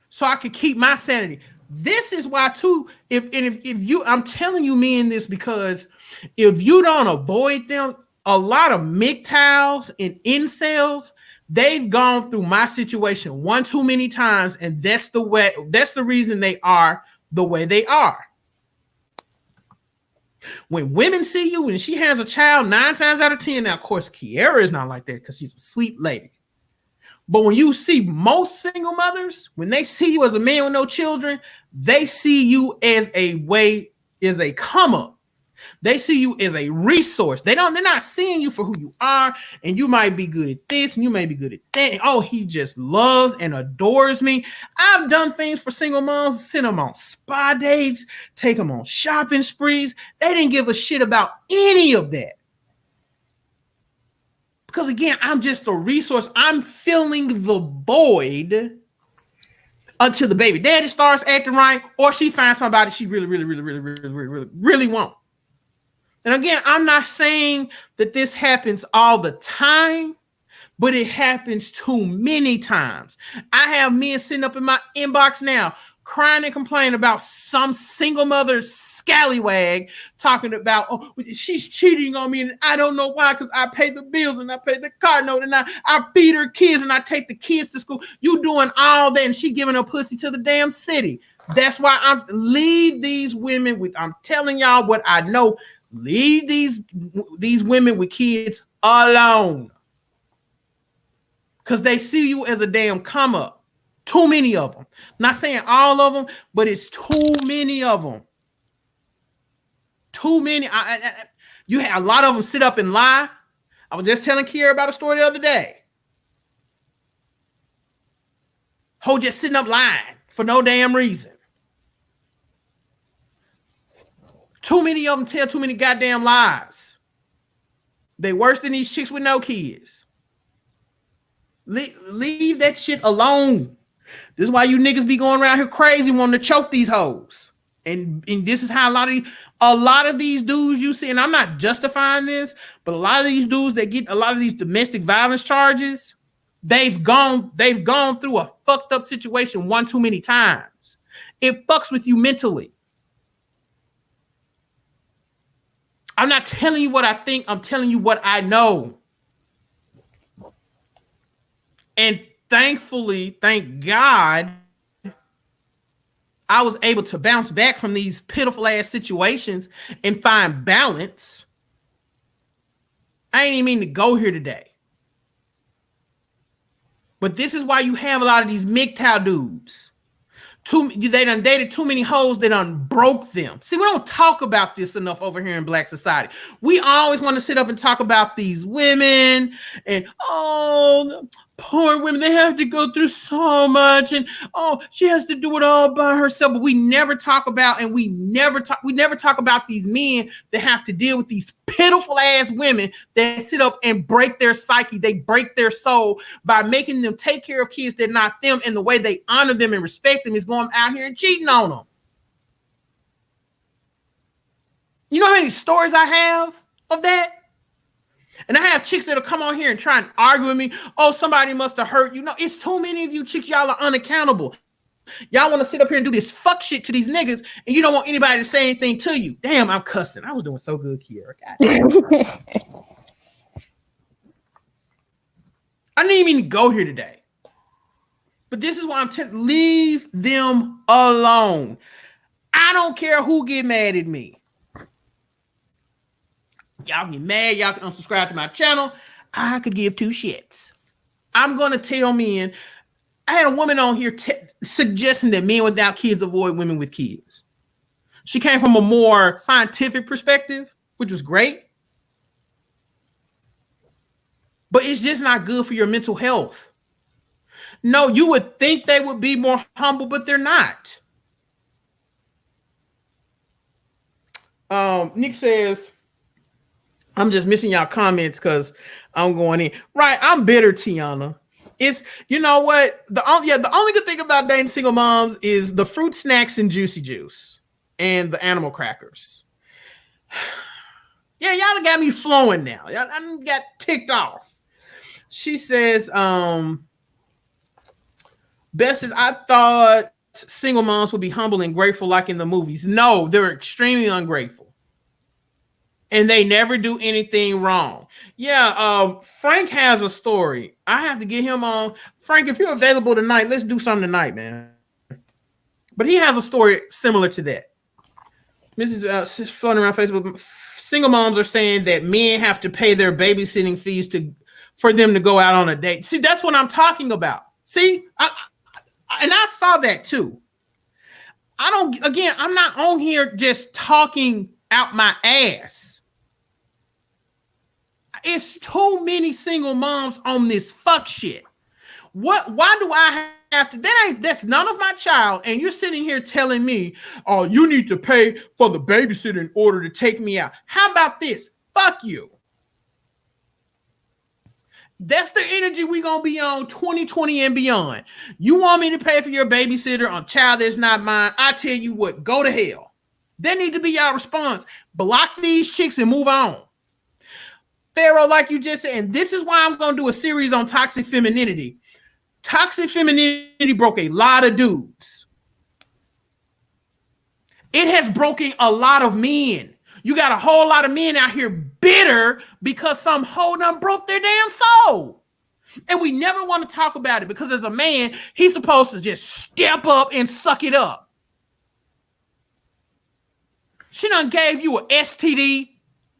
so I could keep my sanity. This is why too, I'm telling you men this, because if you don't avoid them, a lot of MGTOWs and incels, they've gone through my situation one too many times, and that's the reason they are the way they are. When women see you and she has a child, 9 times out of 10, now of course Keiara is not like that because she's a sweet lady. But when you see most single mothers, when they see you as a man with no children, they see you as a come up. They see you as a resource. They're not seeing you for who you are, and you might be good at this and you may be good at that. And, oh, he just loves and adores me. I've done things for single moms, send them on spa dates, take them on shopping sprees. They didn't give a shit about any of that. Because again, I'm just a resource. I'm filling the void until the baby daddy starts acting right, or she finds somebody she really wants. And again, I'm not saying that this happens all the time, but it happens too many times. I have men sitting up in my inbox now crying and complaining about some single mother scallywag talking about, oh, she's cheating on me and I don't know why, because I pay the bills and I pay the car note and I feed her kids and I take the kids to school. You doing all that and she giving her pussy to the damn city. That's why leave these women with, I'm telling y'all what I know. Leave these women with kids alone. Because they see you as a damn come up. Too many of them. Not saying all of them, but it's too many of them. Too many. You have a lot of them sit up and lie. I was just telling Keiara about a story the other day. Ho just sitting up lying for no damn reason. Too many of them tell too many goddamn lies. They worse than these chicks with no kids. Leave that shit alone. This is why you niggas be going around here crazy wanting to choke these hoes. And this is how a lot of these dudes you see, and I'm not justifying this, but a lot of these dudes that get a lot of these domestic violence charges, they've gone through a fucked up situation one too many times. It fucks with you mentally. I'm not telling you what I think, I'm telling you what I know. And thankfully, thank God, I was able to bounce back from these pitiful ass situations and find balance. I ain't even mean to go here today. But this is why you have a lot of these MGTOW dudes. They done dated too many hoes that done broke them. See, we don't talk about this enough over here in Black society. We always want to sit up and talk about these women and, oh, poor women, they have to go through so much, and oh, she has to do it all by herself. But we never talk about, and we never talk about these men that have to deal with these pitiful ass women that sit up and break their psyche. They break their soul by making them take care of kids that are not them, and the way they honor them and respect them is going out here and cheating on them. You know how many stories I have of that? And I have chicks that'll come on here and try and argue with me. Oh, somebody must have hurt you. No, it's too many of you chicks. Y'all are unaccountable. Y'all want to sit up here and do this fuck shit to these niggas, and you don't want anybody to say anything to you. Damn, I'm cussing. I was doing so good, Keiara. I didn't even mean to go here today. But this is why I'm telling, leave them alone. I don't care who get mad at me. Y'all get mad. Y'all can unsubscribe to my channel. I could give two shits. I'm going to tell men. I had a woman on here suggesting that men without kids avoid women with kids. She came from a more scientific perspective, which was great. But it's just not good for your mental health. No, you would think they would be more humble, but they're not. Nick says, I'm just missing y'all comments because I'm going in. Right, I'm bitter, Tiana. It's, you know what? The only good thing about dating single moms is the fruit snacks and juicy juice and the animal crackers. Yeah, y'all got me flowing now. Y'all I got ticked off. She says, Beth says, I thought single moms would be humble and grateful like in the movies. No, they're extremely ungrateful. And they never do anything wrong. Yeah, Frank has a story. I have to get him on. Frank, if you're available tonight, let's do something tonight, man. But he has a story similar to that. This is floating around Facebook. Single moms are saying that men have to pay their babysitting fees for them to go out on a date. See, that's what I'm talking about. See, and I saw that too. I'm not on here just talking out my ass. It's too many single moms on this fuck shit. Why do I have to? That's none of my child. And you're sitting here telling me, oh, you need to pay for the babysitter in order to take me out. How about this? Fuck you. That's the energy we gonna be on 2020 and beyond. You want me to pay for your babysitter on child that's not mine? I tell you what, go to hell. That need to be your response. Block these chicks and move on. Pharaoh, like you just said, and this is why I'm gonna do a series on toxic femininity. Toxic femininity broke a lot of dudes. It has broken a lot of men. You got a whole lot of men out here bitter because some hoe done broke their damn soul. And we never want to talk about it because as a man, he's supposed to just step up and suck it up. She done gave you an STD.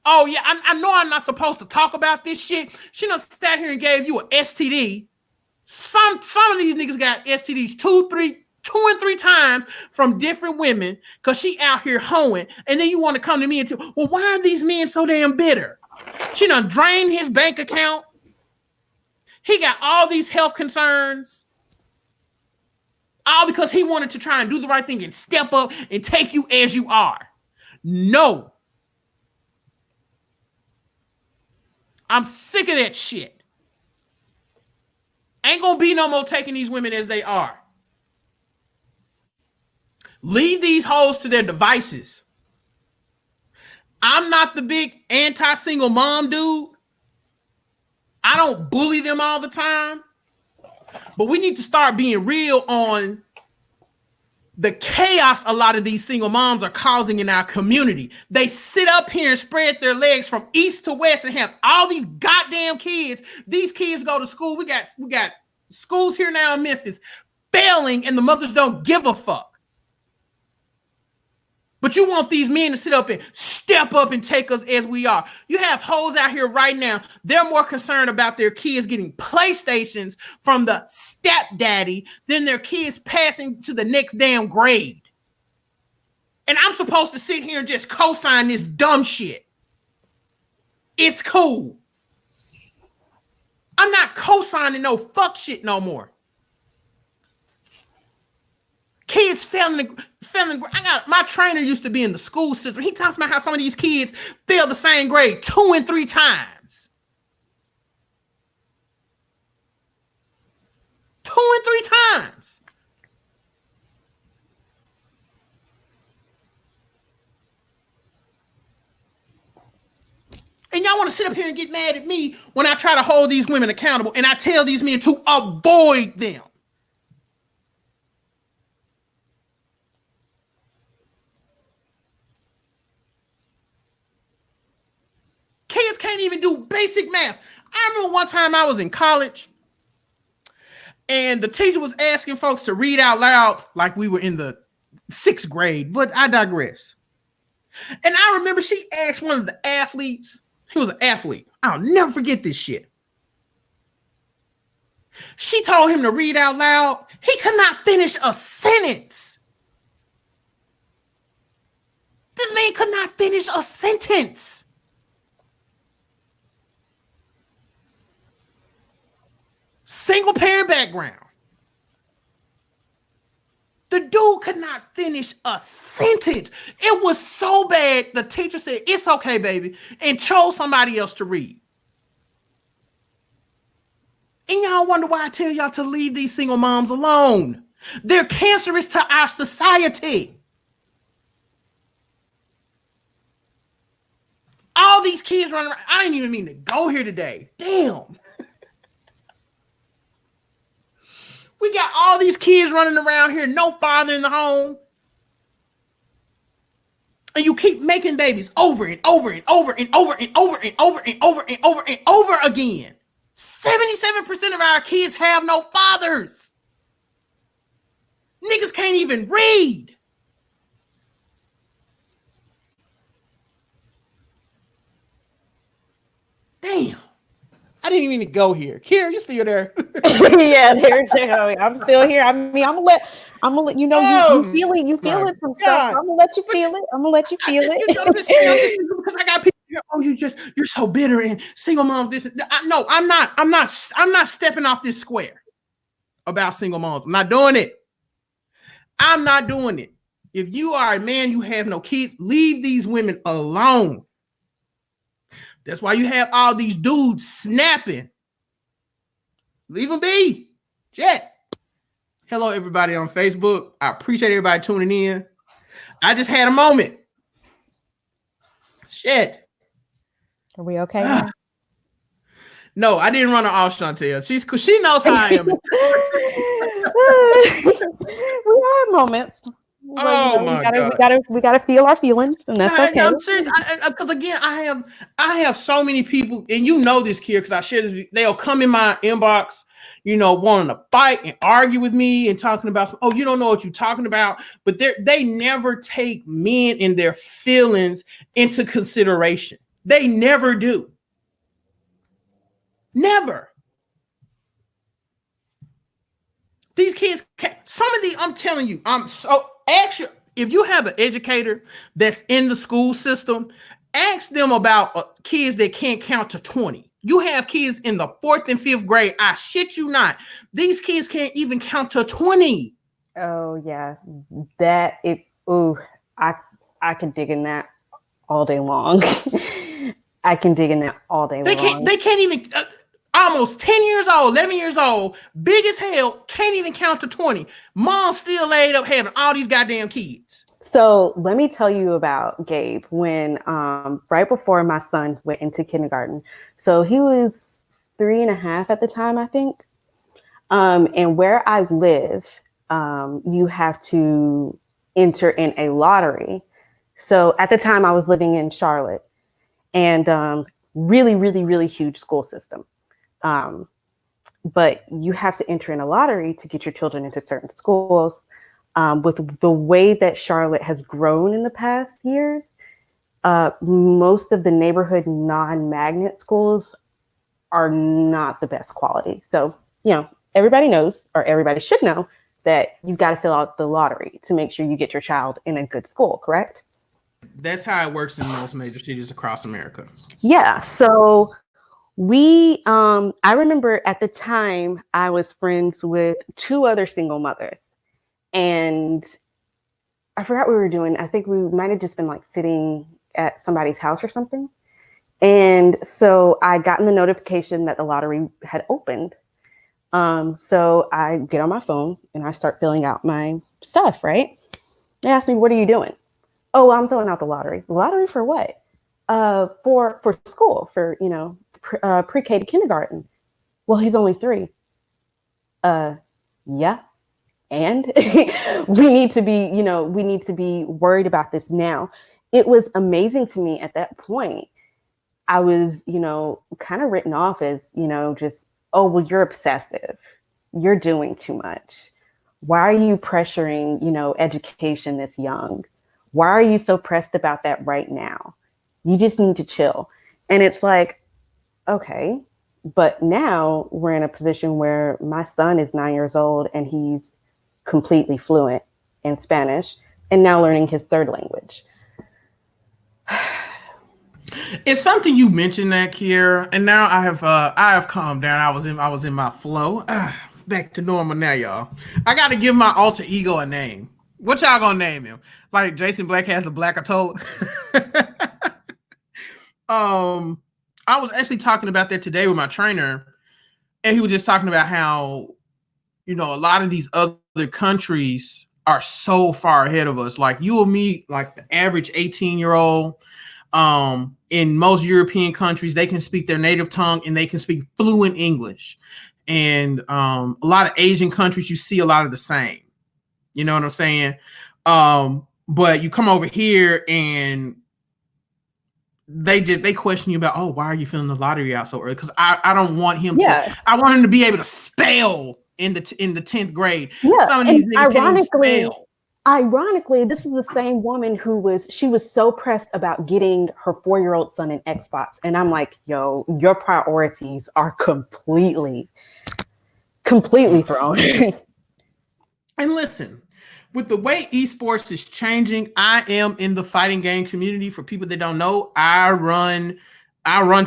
Oh, yeah, I know I'm not supposed to talk about this shit. She done sat here and gave you an STD. Some of these niggas got STDs two and three times from different women because she out here hoeing. And then you want to come to me and tell, well, why are these men so damn bitter? She done drained his bank account. He got all these health concerns. All because he wanted to try and do the right thing and step up and take you as you are. No. I'm sick of that shit. Ain't gonna be no more taking these women as they are. Leave these hoes to their devices. I'm not the big anti-single mom dude. I don't bully them all the time. But we need to start being real on the chaos a lot of these single moms are causing in our community. They sit up here and spread their legs from east to west and have all these goddamn kids. These kids go to school. We got schools here now in Memphis failing, and the mothers don't give a fuck. But you want these men to sit up and step up and take us as we are. You have hoes out here right now. They're more concerned about their kids getting PlayStations from the stepdaddy than their kids passing to the next damn grade. And I'm supposed to sit here and just co-sign this dumb shit. It's cool. I'm not co-signing no fuck shit no more. Kids failing. My trainer used to be in the school system. He talks about how some of these kids fail the same grade 2 and 3 times. 2 and 3 times. And y'all want to sit up here and get mad at me when I try to hold these women accountable and I tell these men to avoid them. Kids can't even do basic math. I remember one time I was in college and the teacher was asking folks to read out loud like we were in the 6th grade, but I digress. And I remember she asked one of the athletes, he was an athlete. I'll never forget this shit. She told him to read out loud. He could not finish a sentence. This man could not finish a sentence. Single parent background. The dude could not finish a sentence. It was so bad, the teacher said, "It's okay, baby," and chose somebody else to read. And y'all wonder why I tell y'all to leave these single moms alone. They're cancerous to our society. All these kids running around. I didn't even mean to go here today. Damn. We got all these kids running around here, no father in the home. And you keep making babies over and over and over and over and over and over and over and over and over again. 77% of our kids have no fathers. Niggas can't even read. Damn. I didn't even mean to go here. Kira, you still there? Yeah, I'm still here. I mean, I'm gonna let you know you feeling some stuff. So I'm gonna let you feel it. Because I got people here. Oh, you're so bitter and single mom. No, I'm not. I'm not stepping off this square about single moms. I'm not doing it. I'm not doing it. If you are a man, you have no kids, leave these women alone. That's why you have all these dudes snapping. Leave them be. Jet. Hello, everybody on Facebook. I appreciate everybody tuning in. I just had a moment. Shit. Are we okay? No, I didn't run her off, Chantel. She knows how I am. We have moments. We gotta feel our feelings, and that's okay. I'm serious, because again, I have so many people, and you know this, Kier, because I share this. They'll come in my inbox, wanting to fight and argue with me and talking about, oh, you don't know what you're talking about, but they never take men and their feelings into consideration. They never do. Never. These kids, some of these, I'm telling you, actually, if you have an educator that's in the school system, ask them about kids that can't count to 20. You have kids in the 4th and 5th grade. I shit you not. These kids can't even count to 20. Oh yeah, I can dig in that. all day long. I can dig in that all day long. They can't even. Almost 10 years old, 11 years old, big as hell, can't even count to 20. Mom still laid up having all these goddamn kids. So let me tell you about Gabe when right before my son went into kindergarten. So he was 3.5 at the time, I think. And where I live, you have to enter in a lottery. So at the time I was living in Charlotte, and really, really, really huge school system. But you have to enter in a lottery to get your children into certain schools. With the way that Charlotte has grown in the past years, most of the neighborhood non-magnet schools are not the best quality. So, everybody knows, or everybody should know, that you've got to fill out the lottery to make sure you get your child in a good school, correct? That's how it works in most major cities across America. Yeah. So I remember at the time I was friends with 2 other single mothers, and I forgot what we were doing. I think we might have just been like sitting at somebody's house or something. And so I gotten the notification that the lottery had opened. So I get on my phone and I start filling out my stuff, right? They asked me, "What are you doing?" "Oh, well, I'm filling out the lottery." "The lottery for what?" For school, for, pre-K to kindergarten." "Well, he's only 3. Yeah. And we need to be worried about this now. It was amazing to me at that point. I was, kind of written off as, just, "Oh, well, you're obsessive. You're doing too much. Why are you pressuring, education this young? Why are you so pressed about that right now? You just need to chill." And it's like, okay, but now we're in a position where my son is 9 years old and he's completely fluent in Spanish and now learning his 3rd language. It's something you mentioned that, Keiara, and now I have calmed down. I was in my flow. Back to normal now, y'all. I got to give my alter ego a name. What y'all gonna name him? Like Jason Black has a Black Atola. I was actually talking about that today with my trainer, and he was just talking about how a lot of these other countries are so far ahead of us. Like you will meet like the average 18-year-old. In most European countries, they can speak their native tongue and they can speak fluent English. And a lot of Asian countries, you see a lot of the same. You know what I'm saying? But you come over here and they question you about, "Oh, why are you filling the lottery out so early?" Because I don't want him I want him to be able to spell in the 10th grade. Yeah. Some of these niggas can't even spell. Ironically, this is the same woman who was so pressed about getting her 4-year-old son an Xbox. And I'm like, yo, your priorities are completely thrown. And listen, with the way esports is changing, I am in the fighting game community. For people that don't know, I run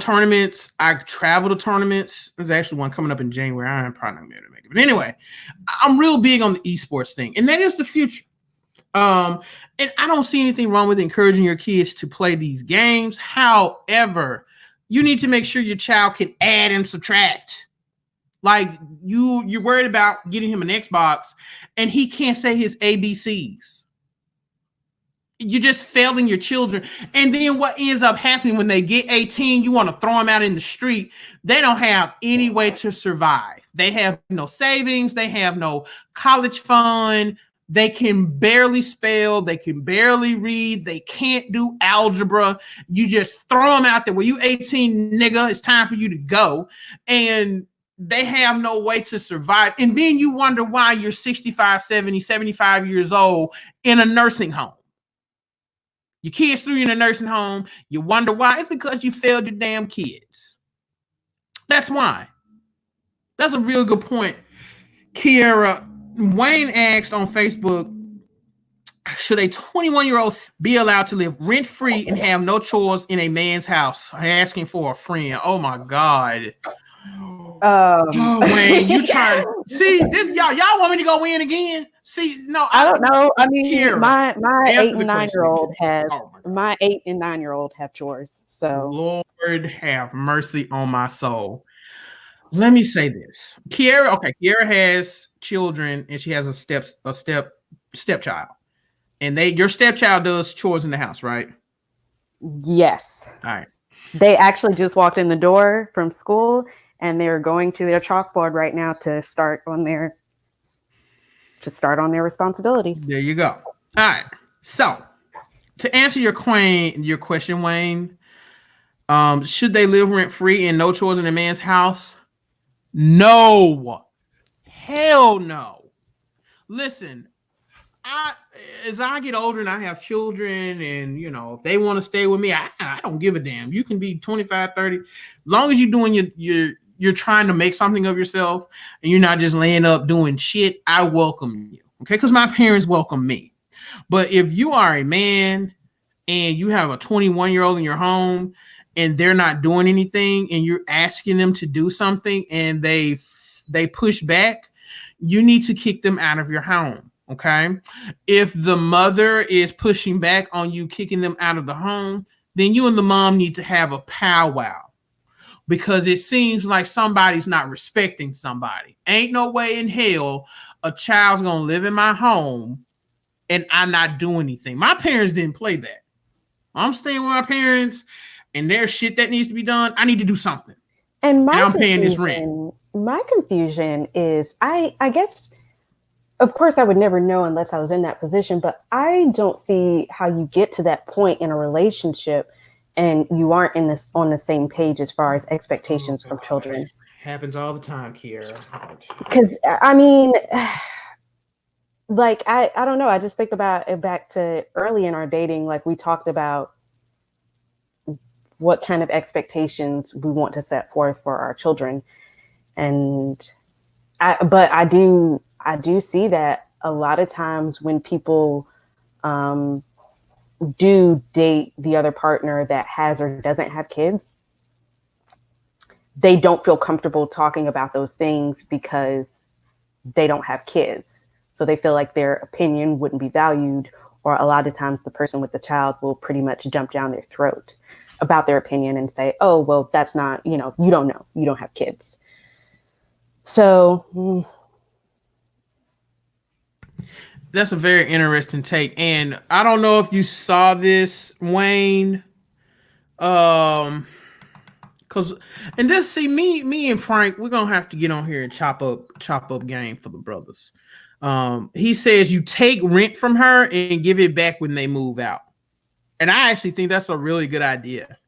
tournaments. I travel to tournaments. There's actually one coming up in January. I'm probably not going to make it. But anyway, I'm real big on the esports thing. And that is the future. And I don't see anything wrong with encouraging your kids to play these games. However, you need to make sure your child can add and subtract. Like you're worried about getting him an Xbox and he can't say his ABCs. You're just failing your children. And then what ends up happening when they get 18, you want to throw them out in the street. They don't have any way to survive. They have no savings. They have no college fund. They can barely spell. They can barely read. They can't do algebra. You just throw them out there. Well, you 18, nigga, it's time for you to go. And they have no way to survive. And then you wonder why you're 65, 70, 75 years old in a nursing home. Your kids threw you in a nursing home. You wonder why. It's because you failed your damn kids. That's why. That's a real good point. Keiara, Wayne asked on Facebook, should a 21-year-old be allowed to live rent-free and have no chores in a man's house? Asking for a friend. Oh my God. Oh, Wayne, you trying to see this? Y'all want me to go in again? See, no, I don't know. I mean, Keiara, my eight answer the and nine question. year old have Oh my God. my 8 and 9 year old have chores. So Lord have mercy on my soul. Let me say this. Keiara, okay, Keiara has children and she has a stepchild. And your stepchild does chores in the house, right? yes, All right. they actually just walked in the door from school and they're going to their chalkboard right now to start on their responsibilities. There you go. All right. So to answer your question, Wayne, should they live rent free and no chores in a man's house? No. Hell no. Listen, I as I get older and I have children and if they want to stay with me, I don't give a damn. You can be 25, 30. As long as you're doing you're trying to make something of yourself and you're not just laying up doing shit, I welcome you. Okay? Because my parents welcome me. But if you are a man and you have a 21-year-old in your home and they're not doing anything and you're asking them to do something and they push back, you need to kick them out of your home. Okay. If the mother is pushing back on you, kicking them out of the home, then you and the mom need to have a powwow because it seems like somebody's not respecting somebody. Ain't no way in hell a child's gonna live in my home and I not do anything. My parents didn't play that. I'm staying with my parents and there's shit that needs to be done. I need to do something. And And my I'm paying this rent. confusion is I guess of course I would never know unless I was in that position, but I don't see how you get to that point in a relationship and you aren't on the same page as far as expectations from children. Happens all the time, Kiera. Because I mean, like I don't know. I just think about it back to early in our dating. Like we talked about what kind of expectations we want to set forth for our children, and I do see that a lot of times when people um, do date the other partner that has or doesn't have kids, they don't feel comfortable talking about those things because they don't have kids. So they feel like their opinion wouldn't be valued, or a lot of times the person with the child will pretty much jump down their throat about their opinion and say, oh, well, that's not, you don't know, you don't have kids. So That's a very interesting take. And I don't know if you saw this, Wayne. Cause and this see me and Frank, we're gonna have to get on here and chop up game for the brothers. He says you take rent from her and give it back when they move out. And I actually think that's a really good idea.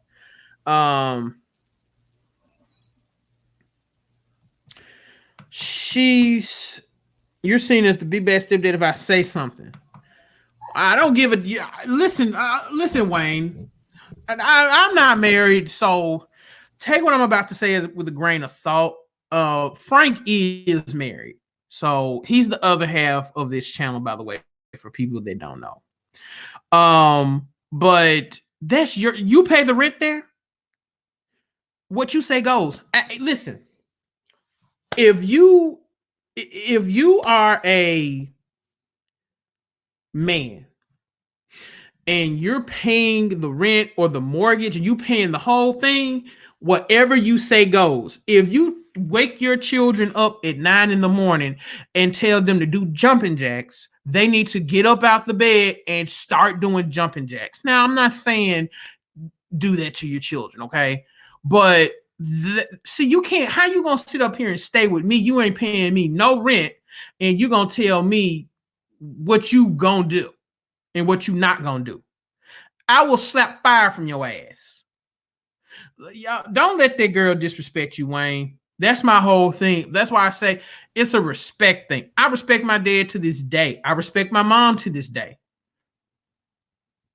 Um she's you're seen as the big bad stepdad if I say something. I don't give a listen, Wayne. And I'm not married, so take what I'm about to say with a grain of salt. Frank is married, so he's the other half of this channel, by the way, for people that don't know. But you pay the rent there. What you say goes. Listen, if you are a man and you're paying the rent or the mortgage and you paying the whole thing, whatever you say goes. If you wake your children up at 9 in the morning and tell them to do jumping jacks, they need to get up out the bed and start doing jumping jacks. Now, I'm not saying do that to your children, okay? But see, you can't. How you gonna sit up here and stay with me? You ain't paying me no rent, and you gonna tell me what you gonna do and what you not gonna do. I will slap fire from your ass. Y'all, don't let that girl disrespect you, Wayne. That's my whole thing. That's why I say it's a respect thing. I respect my dad to this day. I respect my mom to this day.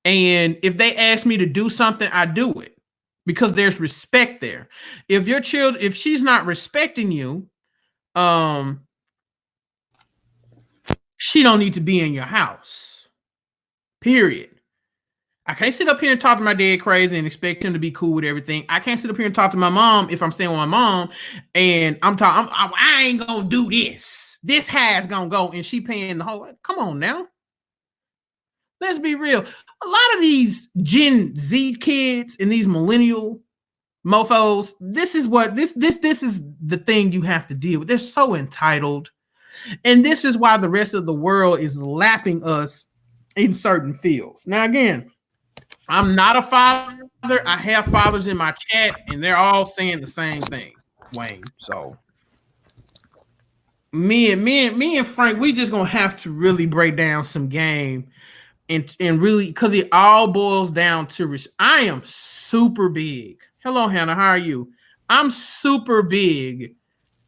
And if they ask me to do something, I do it because there's respect there. If she's not respecting you, um, she don't need to be in your house. Period. I can't sit up here and talk to my dad crazy and expect him to be cool with everything. I can't sit up here and talk to my mom if I'm staying with my mom and I'm talking. I ain't gonna do this. This has gonna go, and she paying the whole. Come on now, let's be real. A lot of these Gen Z kids and these millennial mofos, this is what this is the thing you have to deal with. They're so entitled, and this is why the rest of the world is lapping us in certain fields. Now, again, I'm not a father. I have fathers in my chat, and they're all saying the same thing, Wayne. So me and Frank, we just gonna have to really break down some game and really, because it all boils down to I am super big. Hello, Hannah. How are you? I'm super big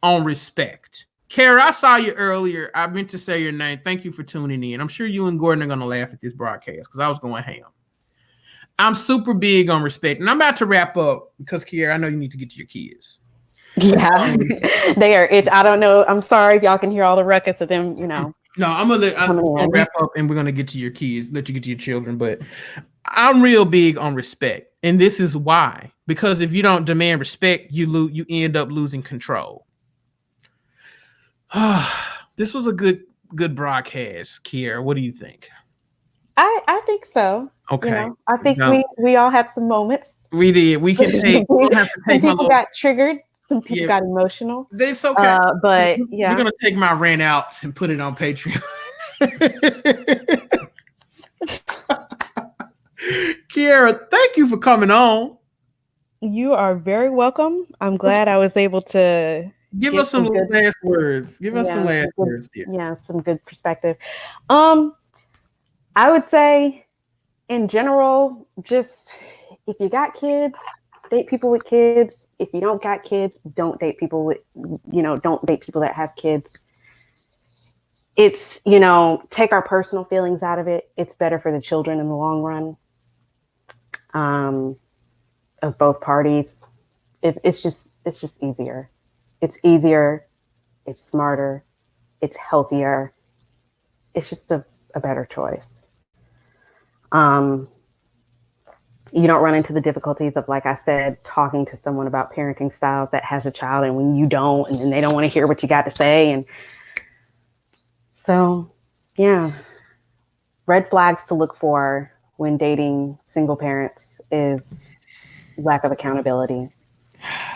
on respect. Kara, I saw you earlier. I meant to say your name. Thank you for tuning in. I'm sure you and Gordon are gonna laugh at this broadcast because I was going ham. I'm super big on respect, and I'm about to wrap up because Kiera, I know you need to get to your kids. Yeah, they are. I don't know. I'm sorry if y'all can hear all the ruckus of them. No, I'm gonna wrap up, and we're gonna get to your kids. Let you get to your children, but I'm real big on respect, and this is why. Because if you don't demand respect, you end up losing control. This was a good broadcast, Kiera. What do you think? I think so. Okay. You know, I think we all had some moments. We did. We can take. We have to take some people got triggered. Some people got emotional. It's okay. But yeah, we're gonna take my rant out and put it on Patreon. Kiera, thank you for coming on. You are very welcome. I'm glad I was able to give us some last words. Give us some last words. Yeah, some good perspective. I would say, in general, just if you got kids, date people with kids. If you don't got kids, don't date people with, don't date people that have kids. It's, take our personal feelings out of it. It's better for the children in the long run. Of both parties. It's just easier. It's easier. It's smarter. It's healthier. It's just a better choice. You don't run into the difficulties of, like I said, talking to someone about parenting styles that has a child, and when you don't, and then they don't want to hear what you got to say. And so, yeah, red flags to look for when dating single parents is lack of accountability.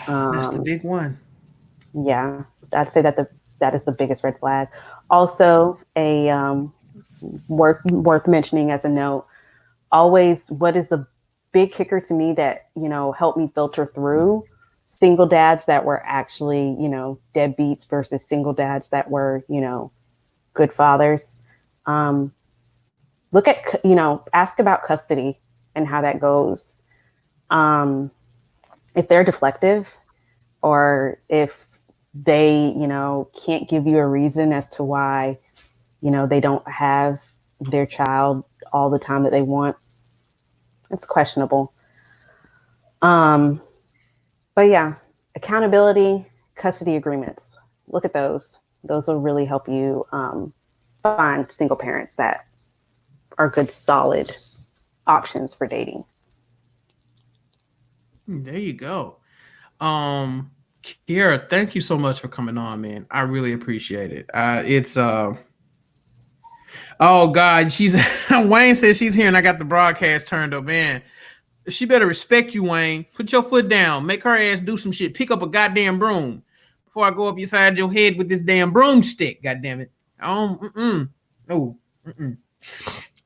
That's the big one. Yeah, I'd say that is the biggest red flag. Also, a worth mentioning as a note, always, what is a big kicker to me that, helped me filter through single dads that were actually, deadbeats versus single dads that were, good fathers. Look at, ask about custody and how that goes. If they're deflective, or if they, can't give you a reason as to why, they don't have their child all the time that they want, it's questionable. But yeah, accountability, custody agreements. Look at those. Those will really help you find single parents that are good, solid options for dating. There you go. Kiera, thank you so much for coming on, man. I really appreciate it. Oh God, she's Wayne says she's here and I got the broadcast turned up, man. She better respect you, Wayne. Put your foot down. Make her ass do some shit. Pick up a goddamn broom before I go up inside your head with this damn broomstick. God damn it.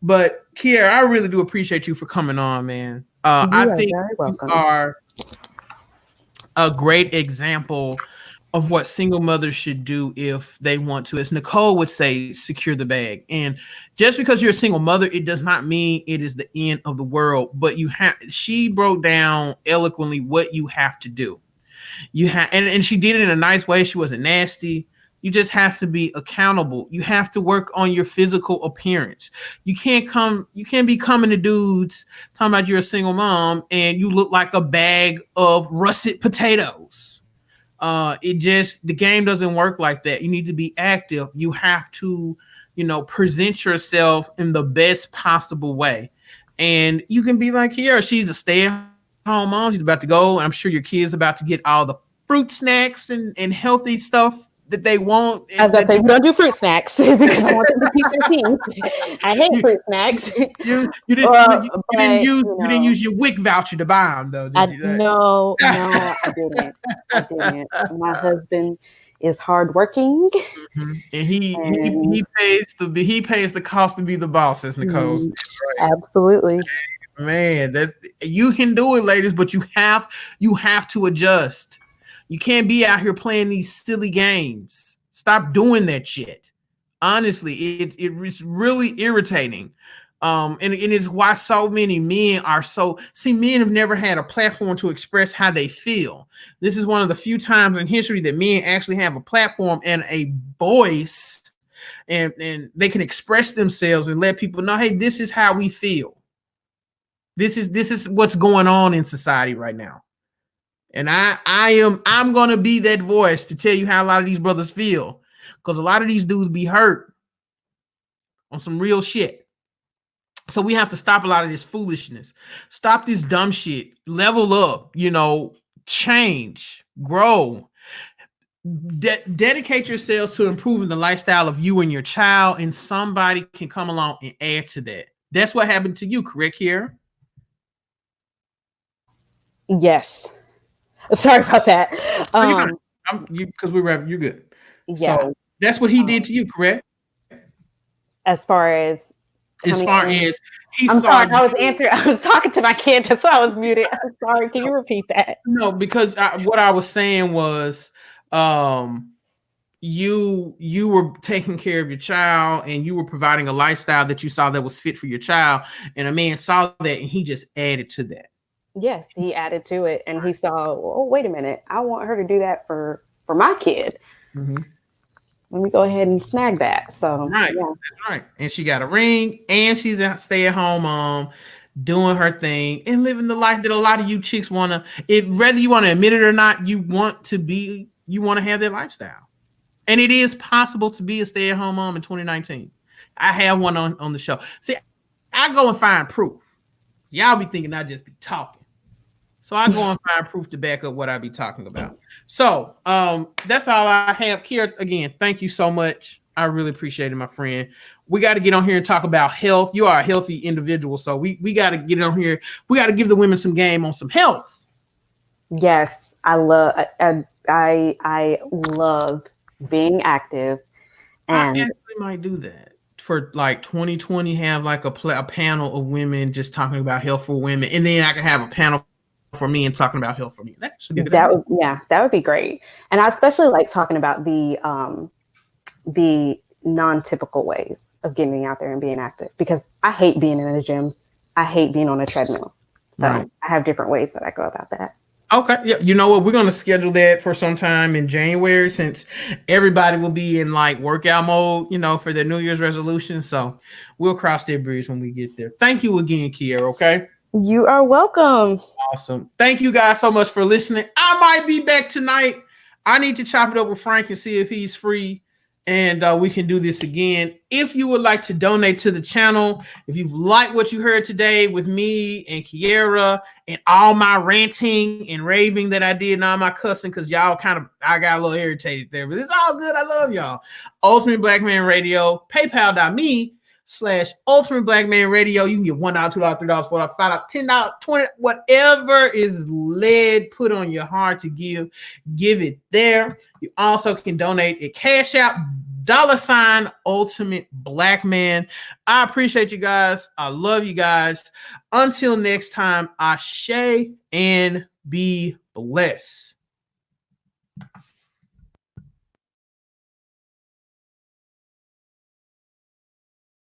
But Kiera, I really do appreciate you for coming on, man. I think you are a great example of what single mothers should do if they want to, as Nicole would say, secure the bag. And just because you're a single mother, it does not mean it is the end of the world. But she broke down eloquently what you have to do. And she did it in a nice way. She wasn't nasty. You just have to be accountable. You have to work on your physical appearance. You can't be coming to dudes talking about you're a single mom and you look like a bag of russet potatoes. The game doesn't work like that. You need to be active. You have to, present yourself in the best possible way. And you can be like, here, she's a stay-at-home mom. She's about to go. And I'm sure your kid's about to get all the fruit snacks and healthy stuff that they want I was and about to that say, we don't do fruit snacks because I want them to keep their teeth. I hate you fruit snacks. you didn't But you didn't use your WIC voucher to buy them though, did you? no, I didn't. I didn't. My husband is hardworking, Mhm. And he he and he pays the cost to be the boss, as Nicole said. absolutely, Man, that you can do it, ladies, but you have to adjust. You can't be out here playing these silly games. Stop doing that shit. Honestly, it's really irritating. And it's why so many men are so see, men have never had a platform to express how they feel. This is one of the few times in history that men actually have a platform and a voice, and they can express themselves and let people know, hey, this is how we feel. This is what's going on in society right now. And I'm gonna be that voice to tell you how a lot of these brothers feel. Because a lot of these dudes be hurt on some real shit. So we have to stop a lot of this foolishness. Stop this dumb shit. Level up, change, grow. Dedicate yourselves to improving the lifestyle of you and your child, and somebody can come along and add to that. That's what happened to you, correct, here? yes. Sorry about that. Because we're rapping, you're good. Yeah. So that's what he did to you, correct? As far as As coming far in, as he I'm saw sorry. I was you. answering. I was talking to my kid. That's why I was muted. I'm sorry. Can you repeat that? No, because what I was saying was, um, you were taking care of your child and you were providing a lifestyle that you saw that was fit for your child, and a man saw that and he just added to that. Yes, he added to it, and he saw. Oh, wait a minute! I want her to do that for my kid. Mm-hmm. Let me go ahead and snag that. So Right, yeah. that's right. And she got a ring, and she's a stay-at-home mom, doing her thing and living the life that a lot of you chicks wanna. It whether you want to admit it or not, you want to have that lifestyle, and it is possible to be a stay-at-home mom in 2019. I have one on the show. See, I go and find proof. Y'all be thinking I just be talking. So I go and find proof to back up what I be talking about. So that's all I have. Kira, again, thank you so much. I really appreciate it, my friend. We got to get on here and talk about health. You are a healthy individual, so we got to get on here. We got to give the women some game on some health. Yes, I love being active, I and actually might do that for like 2020. Have like a panel of women just talking about health for women, and then I can have a panel for me and talking about health for me. That should be a good idea. that would be great. And I especially like talking about the non-typical ways of getting out there and being active, because I hate being in a gym. I hate being on a treadmill. So Right. I have different ways that I go about that. Okay. Yeah. You know what? We're gonna schedule that for sometime in January, since everybody will be in like workout mode, for their New Year's resolution. So we'll cross that bridge when we get there. Thank you again, Kiera. Okay. You are welcome. Awesome. Thank you guys so much for listening. I might be back tonight. I need to chop it up with Frank and see if he's free, and we can do this again. If you would like to donate to the channel, if you've liked what you heard today with me and Kiera and all my ranting and raving that I did and all my cussing, because y'all I got a little irritated there, but it's all good. I love y'all. Ultimate Black Man Radio, PayPal.me/Ultimate Black Man Radio. You can get $1, $2, $3, $4, $5, $10, $20, whatever is led, put on your heart to give it there. You also can donate at Cash App $Ultimate Black Man. I appreciate you guys. I love you guys. Until next time, ashe and be blessed.